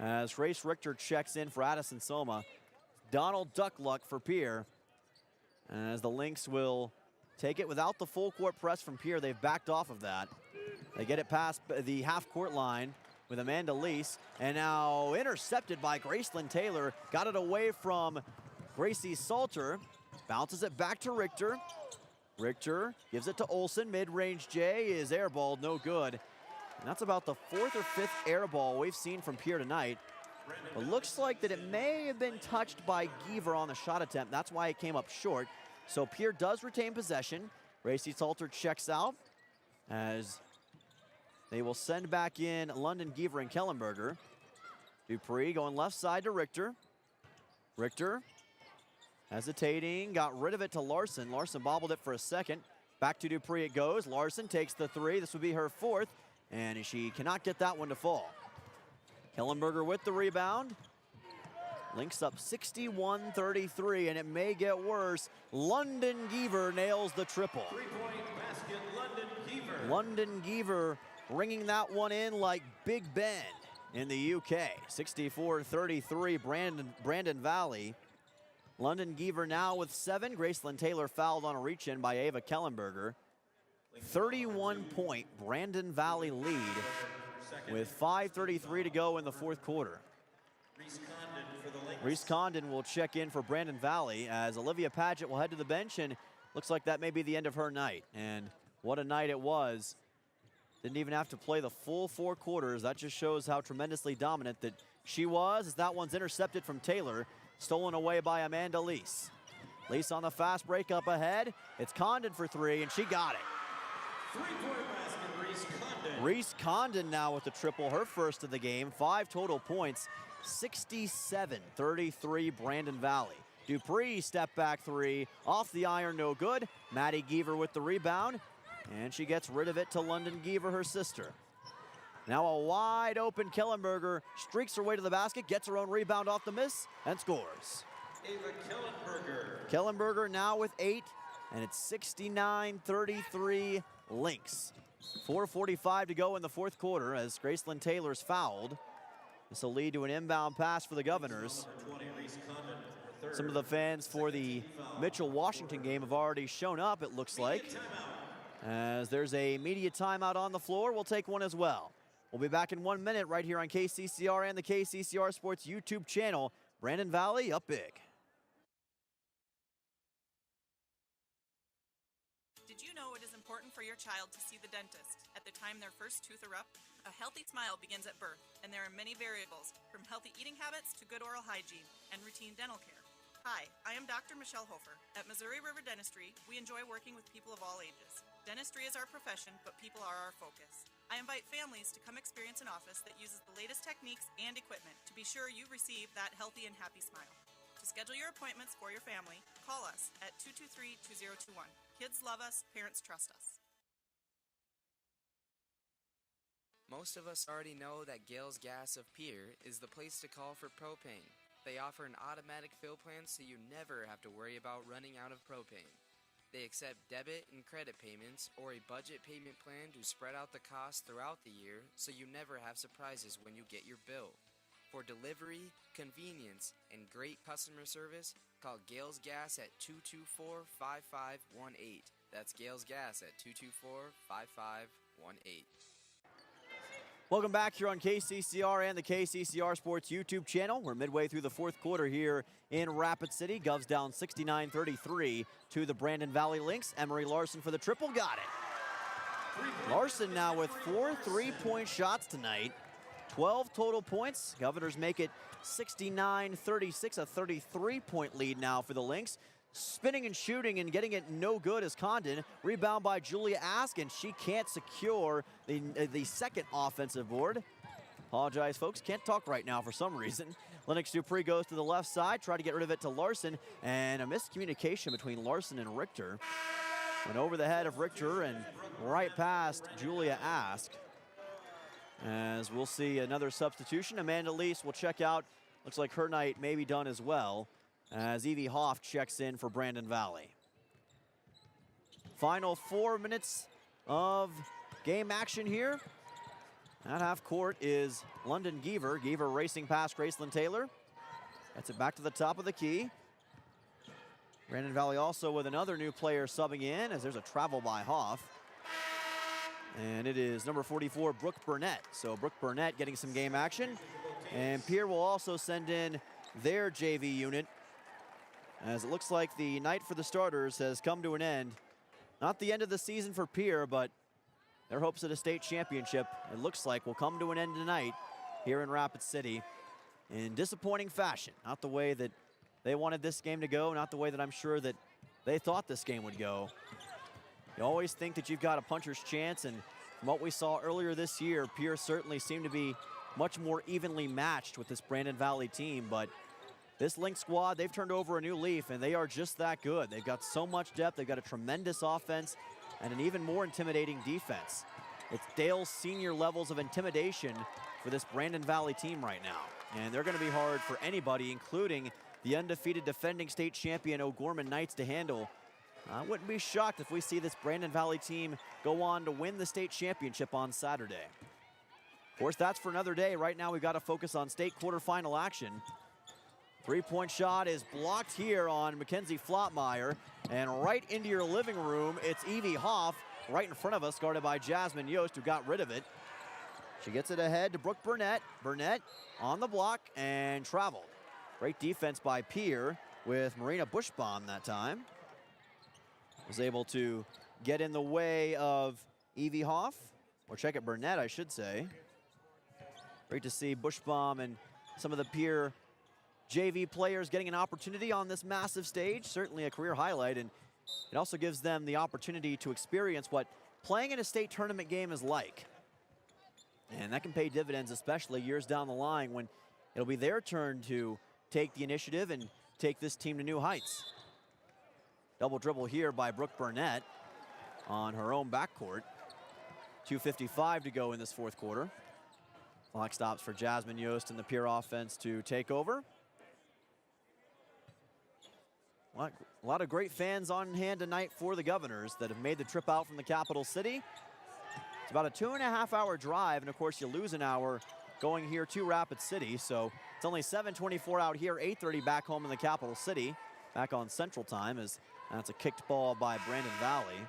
As Race Richter checks in for Addison Soma. Donald Duck luck for Pierre. As the Lynx will take it without the full court press from Pierre. They've backed off of that. They get it past the half-court line with Amanda Lease, and now intercepted by Gracelyn Taylor. Got it away from Gracie Salter, bounces it back to Richter. Richter gives it to Olsen, mid-range J is airballed, no good. And that's about the fourth or fifth airball we've seen from Pierre tonight. It looks like that it may have been touched by Giever on the shot attempt. That's why it came up short. So Pierre does retain possession. Gracie Salter checks out as they will send back in London Giever and Kellenberger. Dupree going left side to Richter. Richter hesitating, got rid of it to Larson. Larson bobbled it for a second. Back to Dupree it goes. Larson takes the three. This would be her fourth, and she cannot get that one to fall. Kellenberger with the rebound. Lynx up 61-33, and it may get worse. London Giever nails the triple. Three-point basket, London Giever. London Giever ringing that one in like Big Ben in the UK. 64-33, Brandon Valley. London Giever now with 7. Gracelyn Taylor fouled on a reach-in by Ava Kellenberger. 31-point Brandon Valley lead with 5:33 to go in the fourth quarter. Reese Condon will check in for Brandon Valley as Olivia Paget will head to the bench, and looks like that may be the end of her night. And what a night it was. Didn't even have to play the full 4 quarters. That just shows how tremendously dominant that she was, as that one's intercepted from Taylor, stolen away by Amanda Lease. Lease on the fast break up ahead. It's Condon for 3, and she got it. Three-point basket, Reese Condon. Reese Condon now with the triple, her first of the game. 5 total points, 67-33 Brandon Valley. Dupree step back 3, off the iron, no good. Maddie Giever with the rebound, and she gets rid of it to London Giever, her sister. Now a wide open Kellenberger streaks her way to the basket, gets her own rebound off the miss, and scores. Ava Kellenberger. Kellenberger now with 8, and it's 69-33 Lynx. 4:45 to go in the fourth quarter as Gracelyn Taylor's fouled. This will lead to an inbound pass for the Governors. Some of the fans for the Mitchell-Washington game have already shown up, it looks like. As there's a media timeout on the floor, we'll take one as well. We'll be back in 1 minute right here on KCCR and the KCCR Sports YouTube channel. Brandon Valley up big. Did you know it is important for your child to see the dentist at the time their first tooth erupt? A healthy smile begins at birth, and there are many variables, from healthy eating habits to good oral hygiene and routine dental care. Hi, I am Dr. Michelle Hofer. At Missouri River Dentistry, we enjoy working with people of all ages. Dentistry is our profession, but people are our focus. I invite families to come experience an office that uses the latest techniques and equipment to be sure you receive that healthy and happy smile. To schedule your appointments for your family, call us at 223-2021. Kids love us, parents trust us. Most of us already know that Gale's Gas of Pierre is the place to call for propane. They offer an automatic fill plan so you never have to worry about running out of propane. They accept debit and credit payments or a budget payment plan to spread out the costs throughout the year so you never have surprises when you get your bill. For delivery, convenience, and great customer service, call Gales Gas at 224-5518. That's Gales Gas at 224-5518. Welcome back here on KCCR and the KCCR Sports YouTube channel. We're midway through the fourth quarter here in Rapid City. Govs down 69-33 to the Brandon Valley Lynx. Emery Larson for the triple, got it. Larson now with 4 3-point shots tonight. 12 total points. Governors make it 69-36, a 33-point lead now for the Lynx. Spinning and shooting and getting it no good is Condon. Rebound by Julia Ask, and she can't secure the second offensive board. Apologize, folks. Can't talk right now for some reason. Lennox Dupree goes to the left side, try to get rid of it to Larson, and a miscommunication between Larson and Richter. Went over the head of Richter and right past Julia Ask. As we'll see another substitution. Amanda Lease will check out. Looks like her night may be done as well, as Evie Hoff checks in for Brandon Valley. Final 4 minutes of game action here. At half court is London Geaver. Geaver racing past Graceland Taylor. Gets it back to the top of the key. Brandon Valley also with another new player subbing in, as there's a travel by Hoff. And it is number 44, Brooke Burnett. So Brooke Burnett getting some game action. And Pierre will also send in their JV unit, as it looks like the night for the starters has come to an end. Not the end of the season for Pierre, but their hopes at a state championship, it looks like, will come to an end tonight here in Rapid City in disappointing fashion. Not the way that they wanted this game to go, not the way that I'm sure that they thought this game would go. You always think that you've got a puncher's chance, and from what we saw earlier this year, Pierre certainly seemed to be much more evenly matched with this Brandon Valley team, but this Lynx squad, they've turned over a new leaf, and they are just that good. They've got so much depth, they've got a tremendous offense, and an even more intimidating defense. It's Dale's senior levels of intimidation for this Brandon Valley team right now, and they're going to be hard for anybody, including the undefeated defending state champion O'Gorman Knights, to handle. I wouldn't be shocked if we see this Brandon Valley team go on to win the state championship on Saturday. Of course, that's for another day. Right now, we've got to focus on state quarterfinal action. 3-point shot is blocked here on Mackenzie Flotmeyer, and right into your living room, it's Evie Hoff right in front of us, guarded by Jasmine Yost, who got rid of it. She gets it ahead to Brooke Burnett. Burnett on the block and traveled. Great defense by Pierre with Marina Bushbaum that time. Was able to get in the way of Evie Hoff, or check it, Burnett, I should say. Great to see Bushbaum and some of the Pierre JV players getting an opportunity on this massive stage. Certainly a career highlight, and it also gives them the opportunity to experience what playing in a state tournament game is like. And that can pay dividends, especially years down the line when it'll be their turn to take the initiative and take this team to new heights. Double dribble here by Brooke Burnett on her own backcourt. 2:55 to go in this fourth quarter. Clock stops for Jasmine Yost and the Pierre offense to take over. A lot of great fans on hand tonight for the Governors that have made the trip out from the capital city. It's about a 2.5-hour drive, and of course you lose an hour going here to Rapid City, so it's only 7:24 out here, 8:30 back home in the capital city, back on Central Time, as that's a kicked ball by Brandon Valley.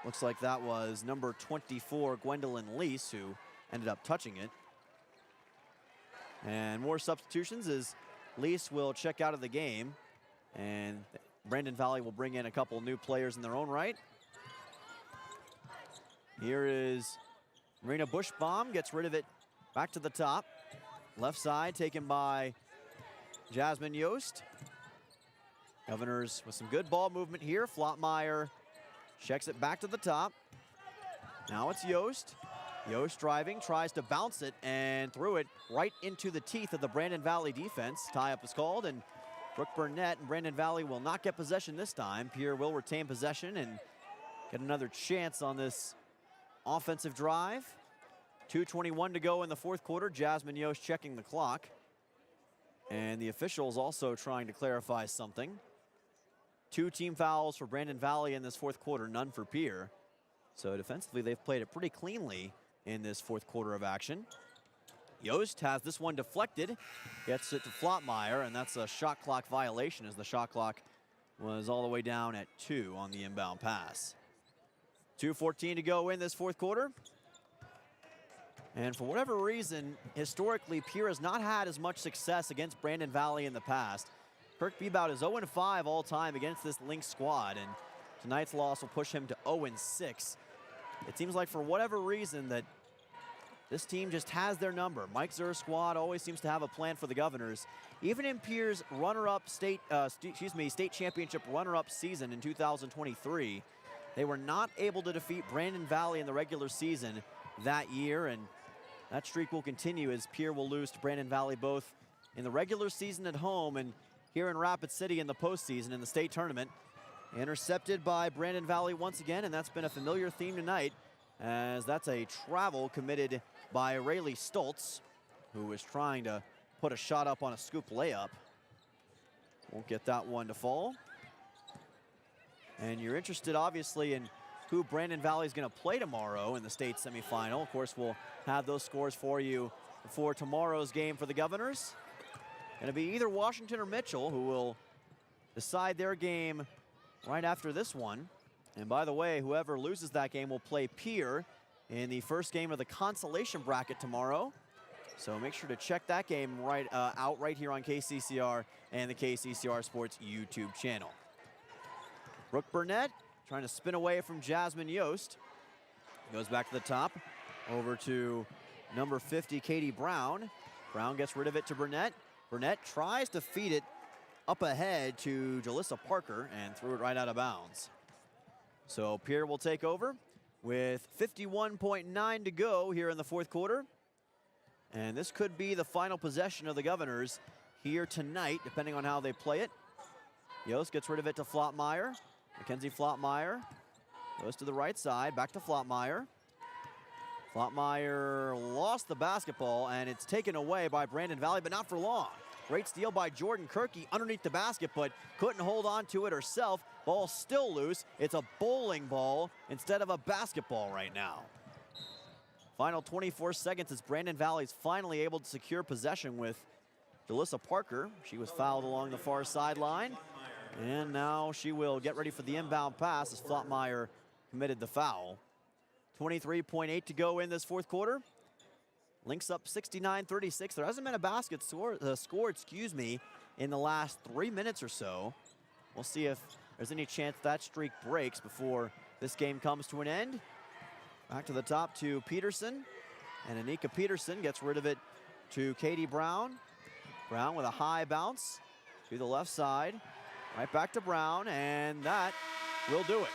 Looks like that was number 24, Gwendolyn Lease, who ended up touching it. And more substitutions as Lease will check out of the game, and Brandon Valley will bring in a couple new players in their own right. Here is Marina Bushbaum, gets rid of it back to the top. Left side taken by Jasmine Yost. Governors with some good ball movement here. Flotmeyer checks it back to the top. Now it's Yost. Yost driving, tries to bounce it and threw it right into the teeth of the Brandon Valley defense. Tie-up is called, and Brooke Burnett and Brandon Valley will not get possession this time. Pierre will retain possession and get another chance on this offensive drive. 2:21 to go in the fourth quarter. Jasmine Yost checking the clock. And the officials also trying to clarify something. 2 team fouls for Brandon Valley in this fourth quarter, none for Pierre. So defensively, they've played it pretty cleanly in this fourth quarter of action. Yost has this one deflected, gets it to Flottmeyer, and that's a shot clock violation as the shot clock was all the way down at 2 on the inbound pass. 2:14 to go in this fourth quarter. And for whatever reason, historically, Pierre has not had as much success against Brandon Valley in the past. Kirk Bebout is 0-5 all time against this Lynx squad, and tonight's loss will push him to 0-6. It seems like for whatever reason that this team just has their number. Mike Zer's squad always seems to have a plan for the Governors. Even in Pierre's runner-up state championship runner-up season in 2023, they were not able to defeat Brandon Valley in the regular season that year, and that streak will continue as Pierre will lose to Brandon Valley both in the regular season at home and here in Rapid City in the postseason in the state tournament. Intercepted by Brandon Valley once again, and that's been a familiar theme tonight, as that's a travel committed by Rayleigh Stoltz, who was trying to put a shot up on a scoop layup. Won't get that one to fall. And you're interested, obviously, in who Brandon Valley is going to play tomorrow in the state semifinal. Of course, we'll have those scores for you before tomorrow's game for the Governors. Going to be either Washington or Mitchell, who will decide their game right after this one. And by the way, whoever loses that game will play Pierre in the first game of the consolation bracket tomorrow. So make sure to check that game out right here on KCCR and the KCCR Sports YouTube channel. Brooke Burnett trying to spin away from Jasmine Yost. Goes back to the top, over to number 50, Katie Brown. Brown gets rid of it to Burnett. Burnett tries to feed it up ahead to Jalissa Parker and threw it right out of bounds. So Pierre will take over with 51.9 to go here in the fourth quarter. And this could be the final possession of the Governors here tonight, depending on how they play it. Yost gets rid of it to Flottmeyer. Mackenzie Flottmeyer goes to the right side, back to Flottmeyer. Flottmeyer lost the basketball, and it's taken away by Brandon Valley, but not for long. Great steal by Jordan Kirky underneath the basket, but couldn't hold on to it herself. Ball still loose. It's a bowling ball instead of a basketball right now. Final 24 seconds as Brandon Valley's finally able to secure possession with Jalissa Parker. She was fouled along the far sideline. And now she will get ready for the inbound pass as Flottmeyer committed the foul. 23.8 to go in this fourth quarter. Lynx up 69-36. There hasn't been a basket scored, in the last 3 minutes or so. We'll see if there's any chance that streak breaks before this game comes to an end. Back to the top to Peterson. And Anika Peterson gets rid of it to Katie Brown. Brown with a high bounce to the left side. Right back to Brown, and that will do it.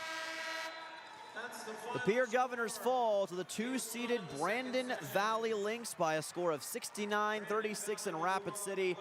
The Pierre Governors fall to the 2-seeded Brandon Valley Lynx by a score of 69-36 in Rapid City.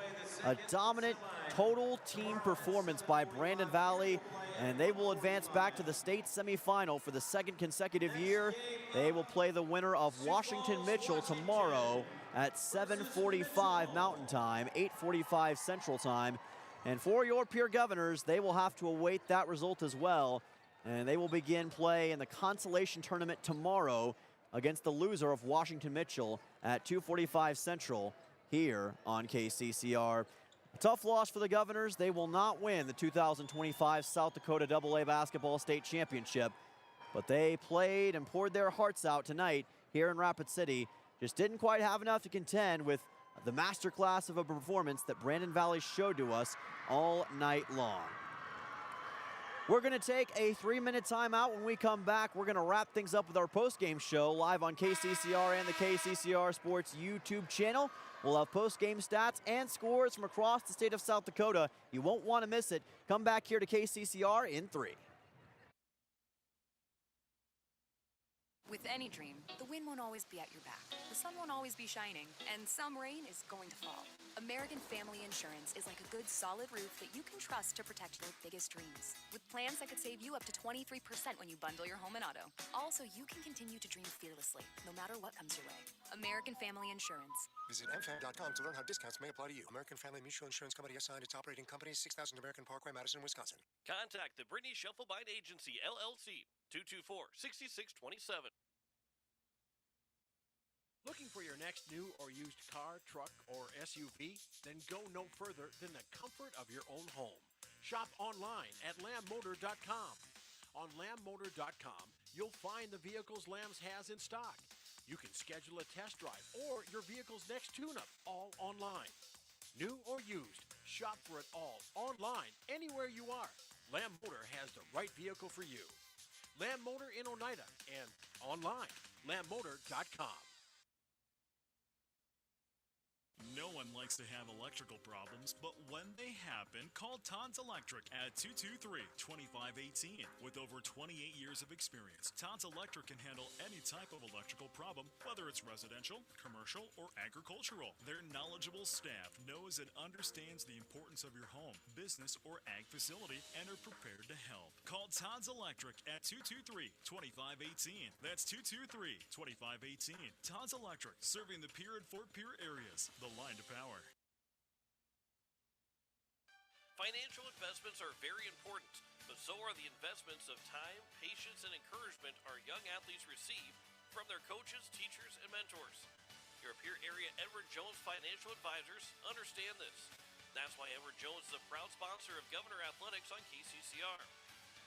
A dominant total team performance by Brandon Valley, and they will advance back to the state semifinal for the second consecutive year. They will play the winner of Washington Mitchell tomorrow at 7:45 Mountain Time, 8:45 Central Time. And for your Pierre Governors, they will have to await that result as well. And they will begin play in the consolation tournament tomorrow against the loser of Washington Mitchell at 2:45 Central here on KCCR. A tough loss for the Governors. They will not win the 2025 South Dakota AA Basketball State Championship. But they played and poured their hearts out tonight here in Rapid City. Just didn't quite have enough to contend with the masterclass of a performance that Brandon Valley showed to us all night long. We're going to take a 3-minute timeout. When we come back, we're going to wrap things up with our postgame show live on KCCR and the KCCR Sports YouTube channel. We'll have postgame stats and scores from across the state of South Dakota. You won't want to miss it. Come back here to KCCR in 3. With any dream, the wind won't always be at your back, the sun won't always be shining, and some rain is going to fall. American Family Insurance is like a good solid roof that you can trust to protect your biggest dreams. With plans that could save you up to 23% when you bundle your home and auto. Also, you can continue to dream fearlessly, no matter what comes your way. American Family Insurance. Visit mfam.com to learn how discounts may apply to you. American Family Mutual Insurance Company assigned its operating company, 6000 American Parkway, Madison, Wisconsin. Contact the Brittany Shufflebind Agency, LLC, 224-6627. Looking for your next new or used car, truck, or SUV? Then go no further than the comfort of your own home. Shop online at lambmotor.com. On lambmotor.com, you'll find the vehicles Lambs has in stock. You can schedule a test drive or your vehicle's next tune-up all online. New or used, shop for it all online anywhere you are. Lamb Motor has the right vehicle for you. Lamb Motor in Oneida and online, lambmotor.com. No one likes to have electrical problems, but when they happen, call Todd's Electric at 223-2518. With over 28 years of experience, Todd's Electric can handle any type of electrical problem, whether it's residential, commercial, or agricultural. Their knowledgeable staff knows and understands the importance of your home, business, or ag facility and are prepared to help. Call Todd's Electric at 223-2518. That's 223-2518. Todd's Electric, serving the Pierre and Fort Pierre areas. The line to power. Financial investments are very important, but so are the investments of time, patience, and encouragement our young athletes receive from their coaches, teachers, and mentors. Your Pierre area Edward Jones Financial Advisors understand this. That's why Edward Jones is a proud sponsor of Governor Athletics on KCCR.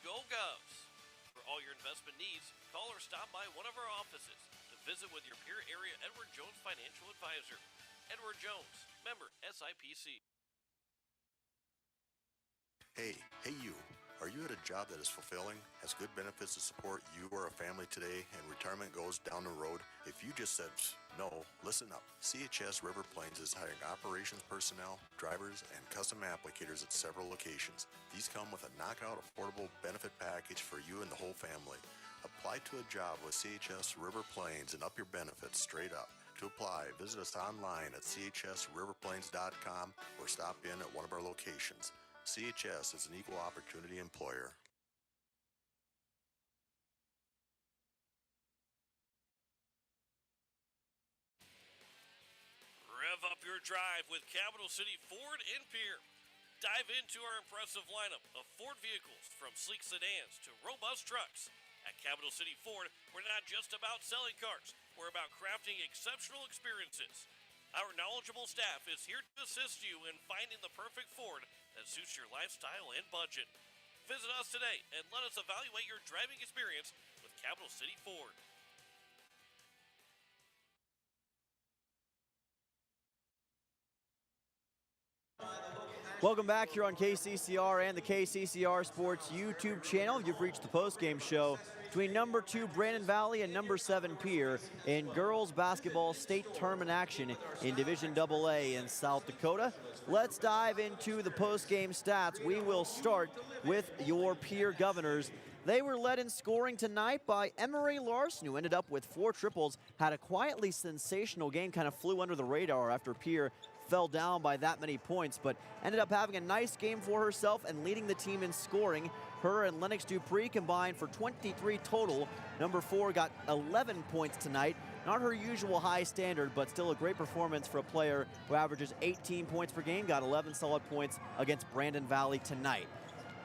Go Govs! For all your investment needs, call or stop by one of our offices to visit with your Pierre area Edward Jones Financial Advisor. Edward Jones, member SIPC. Hey you. Are you at a job that is fulfilling, has good benefits to support you or a family today, and retirement goes down the road? If you just said no, listen up. CHS River Plains is hiring operations personnel, drivers, and custom applicators at several locations. These come with a knockout affordable benefit package for you and the whole family. Apply to a job with CHS River Plains and up your benefits straight up. To apply, visit us online at chsriverplains.com or stop in at one of our locations. CHS is an equal opportunity employer. Rev up your drive with Capital City Ford in Pierre. Dive into our impressive lineup of Ford vehicles, from sleek sedans to robust trucks. At Capital City Ford, we're not just about selling cars, we're about crafting exceptional experiences. Our knowledgeable staff is here to assist you in finding the perfect Ford that suits your lifestyle and budget. Visit us today and let us evaluate your driving experience with Capital City Ford. Welcome back here on KCCR and the KCCR Sports YouTube channel. You've reached the postgame show between number 2 Brandon Valley and number 7 Pierre in girls basketball state tournament action in Division AA in South Dakota. Let's dive into the postgame stats. We will start with your Pierre Governors. They were led in scoring tonight by Emery Larson, who ended up with 4 triples, had a quietly sensational game, kind of flew under the radar after Pierre fell down by that many points, but ended up having a nice game for herself and leading the team in scoring. Her and Lennox Dupree combined for 23 total. Number 4 got 11 points tonight. Not her usual high standard, but still a great performance for a player who averages 18 points per game, got 11 solid points against Brandon Valley tonight.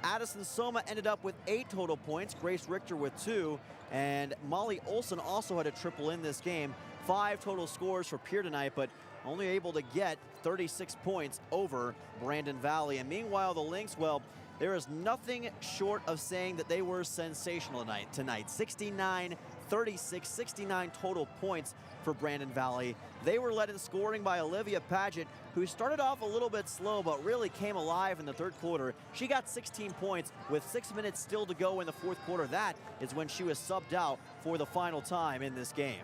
Addison Soma ended up with 8 total points, Grace Richter with 2, and Molly Olson also had a triple in this game. 5 total scores for Pierre tonight, but only able to get 36 points over Brandon Valley. And meanwhile, the Lynx, well, there is nothing short of saying that they were sensational tonight. 69-36, 69 total points for Brandon Valley. They were led in scoring by Olivia Paget, who started off a little bit slow but really came alive in the third quarter. She got 16 points with 6 minutes still to go in the fourth quarter. That is when she was subbed out for the final time in this game.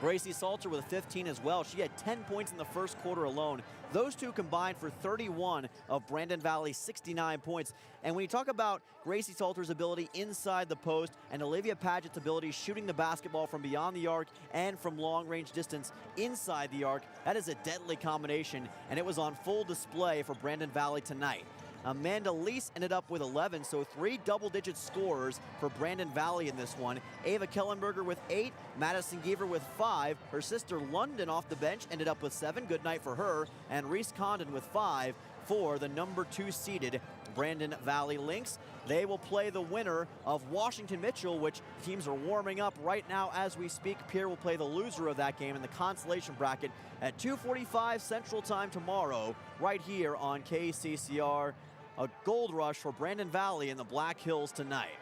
Gracie Salter with 15 as well. She had 10 points in the first quarter alone. Those two combined for 31 of Brandon Valley's 69 points. And when you talk about Gracie Salter's ability inside the post and Olivia Paget's ability shooting the basketball from beyond the arc and from long-range distance inside the arc, that is a deadly combination, and it was on full display for Brandon Valley tonight. Amanda Lease ended up with 11, so 3 double-digit scorers for Brandon Valley in this one. Ava Kellenberger with 8, Madison Giever with 5. Her sister London off the bench ended up with 7. Good night for her. And Reese Condon with 5 for the number 2 seeded Brandon Valley Lynx. They will play the winner of Washington Mitchell, which teams are warming up right now as we speak. Pierre will play the loser of that game in the consolation bracket at 2:45 Central Time tomorrow, right here on KCCR. A gold rush for Brandon Valley in the Black Hills tonight.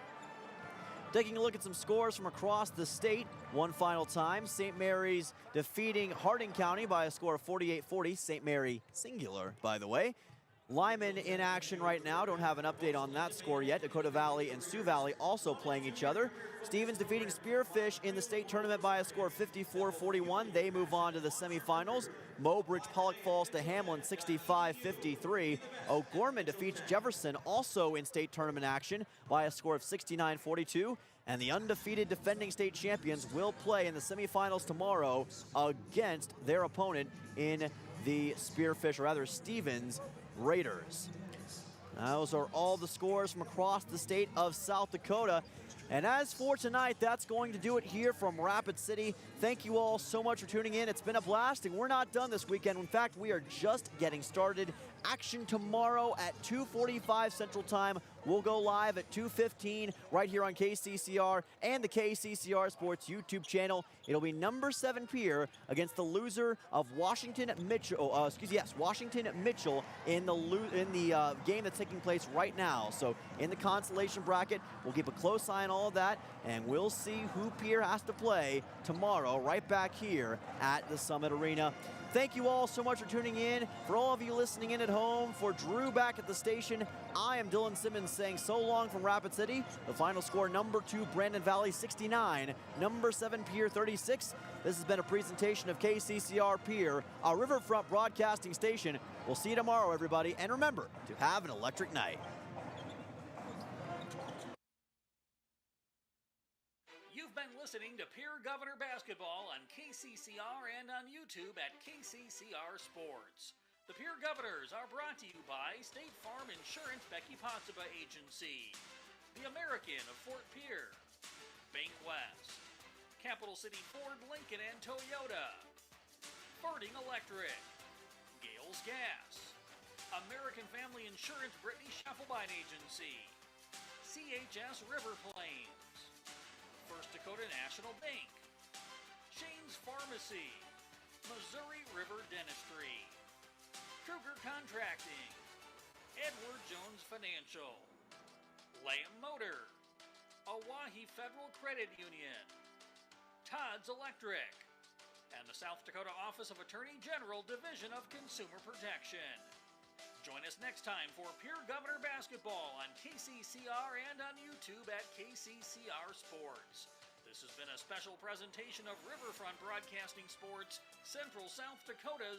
Taking a look at some scores from across the state one final time. St. Mary's defeating Harding County by a score of 48-40. St. Mary singular, by the way. Lyman in action right now. Don't have an update on that score yet. Dakota Valley and Sioux Valley also playing each other. Stevens defeating Spearfish in the state tournament by a score of 54-41. They move on to the semifinals. Mobridge Pollock falls to Hamlin 65-53. O'Gorman defeats Jefferson also in state tournament action by a score of 69-42. And the undefeated defending state champions will play in the semifinals tomorrow against their opponent in the Spearfish, or rather Stevens Raiders. Those are all the scores from across the state of South Dakota. And as for tonight, that's going to do it here from Rapid City. Thank you all so much for tuning in. It's been a blast, and we're not done this weekend. In fact, we are just getting started. Action tomorrow at 2:45 Central Time. We'll go live at 2:15 right here on KCCR and the KCCR Sports YouTube channel. It'll be number 7 Pierre against the loser of Washington Mitchell. Washington Mitchell in the game that's taking place right now. So in the consolation bracket, we'll keep a close eye on all of that, and we'll see who Pierre has to play tomorrow right back here at the Summit Arena. Thank you all so much for tuning in. For all of you listening in at home, for Drew back at the station, I am Dylan Simmons saying so long from Rapid City. The final score, number 2 Brandon Valley 69, number 7 Pierre 36. This has been a presentation of KCCR Pierre, our Riverfront broadcasting station. We'll see you tomorrow, everybody, and remember to have an electric night. You've been listening to Pierre Governor Basketball on KCCR and on YouTube at KCCR Sports. The Pierre Governors are brought to you by State Farm Insurance Becky Potsuba Agency, the American of Fort Pierre, Bank West, Capital City Ford, Lincoln, and Toyota, Birding Electric, Gales Gas, American Family Insurance Brittany Schaffelbein Agency, CHS River Plains, First Dakota National Bank, Shane's Pharmacy, Missouri River Dentistry, Kruger Contracting, Edward Jones Financial, Lamb Motor, Owyhee Federal Credit Union, Todd's Electric, and the South Dakota Office of Attorney General Division of Consumer Protection. Join us next time for Pierre Governor Basketball on KCCR and on YouTube at KCCR Sports. This has been a special presentation of Riverfront Broadcasting Sports, Central South Dakota's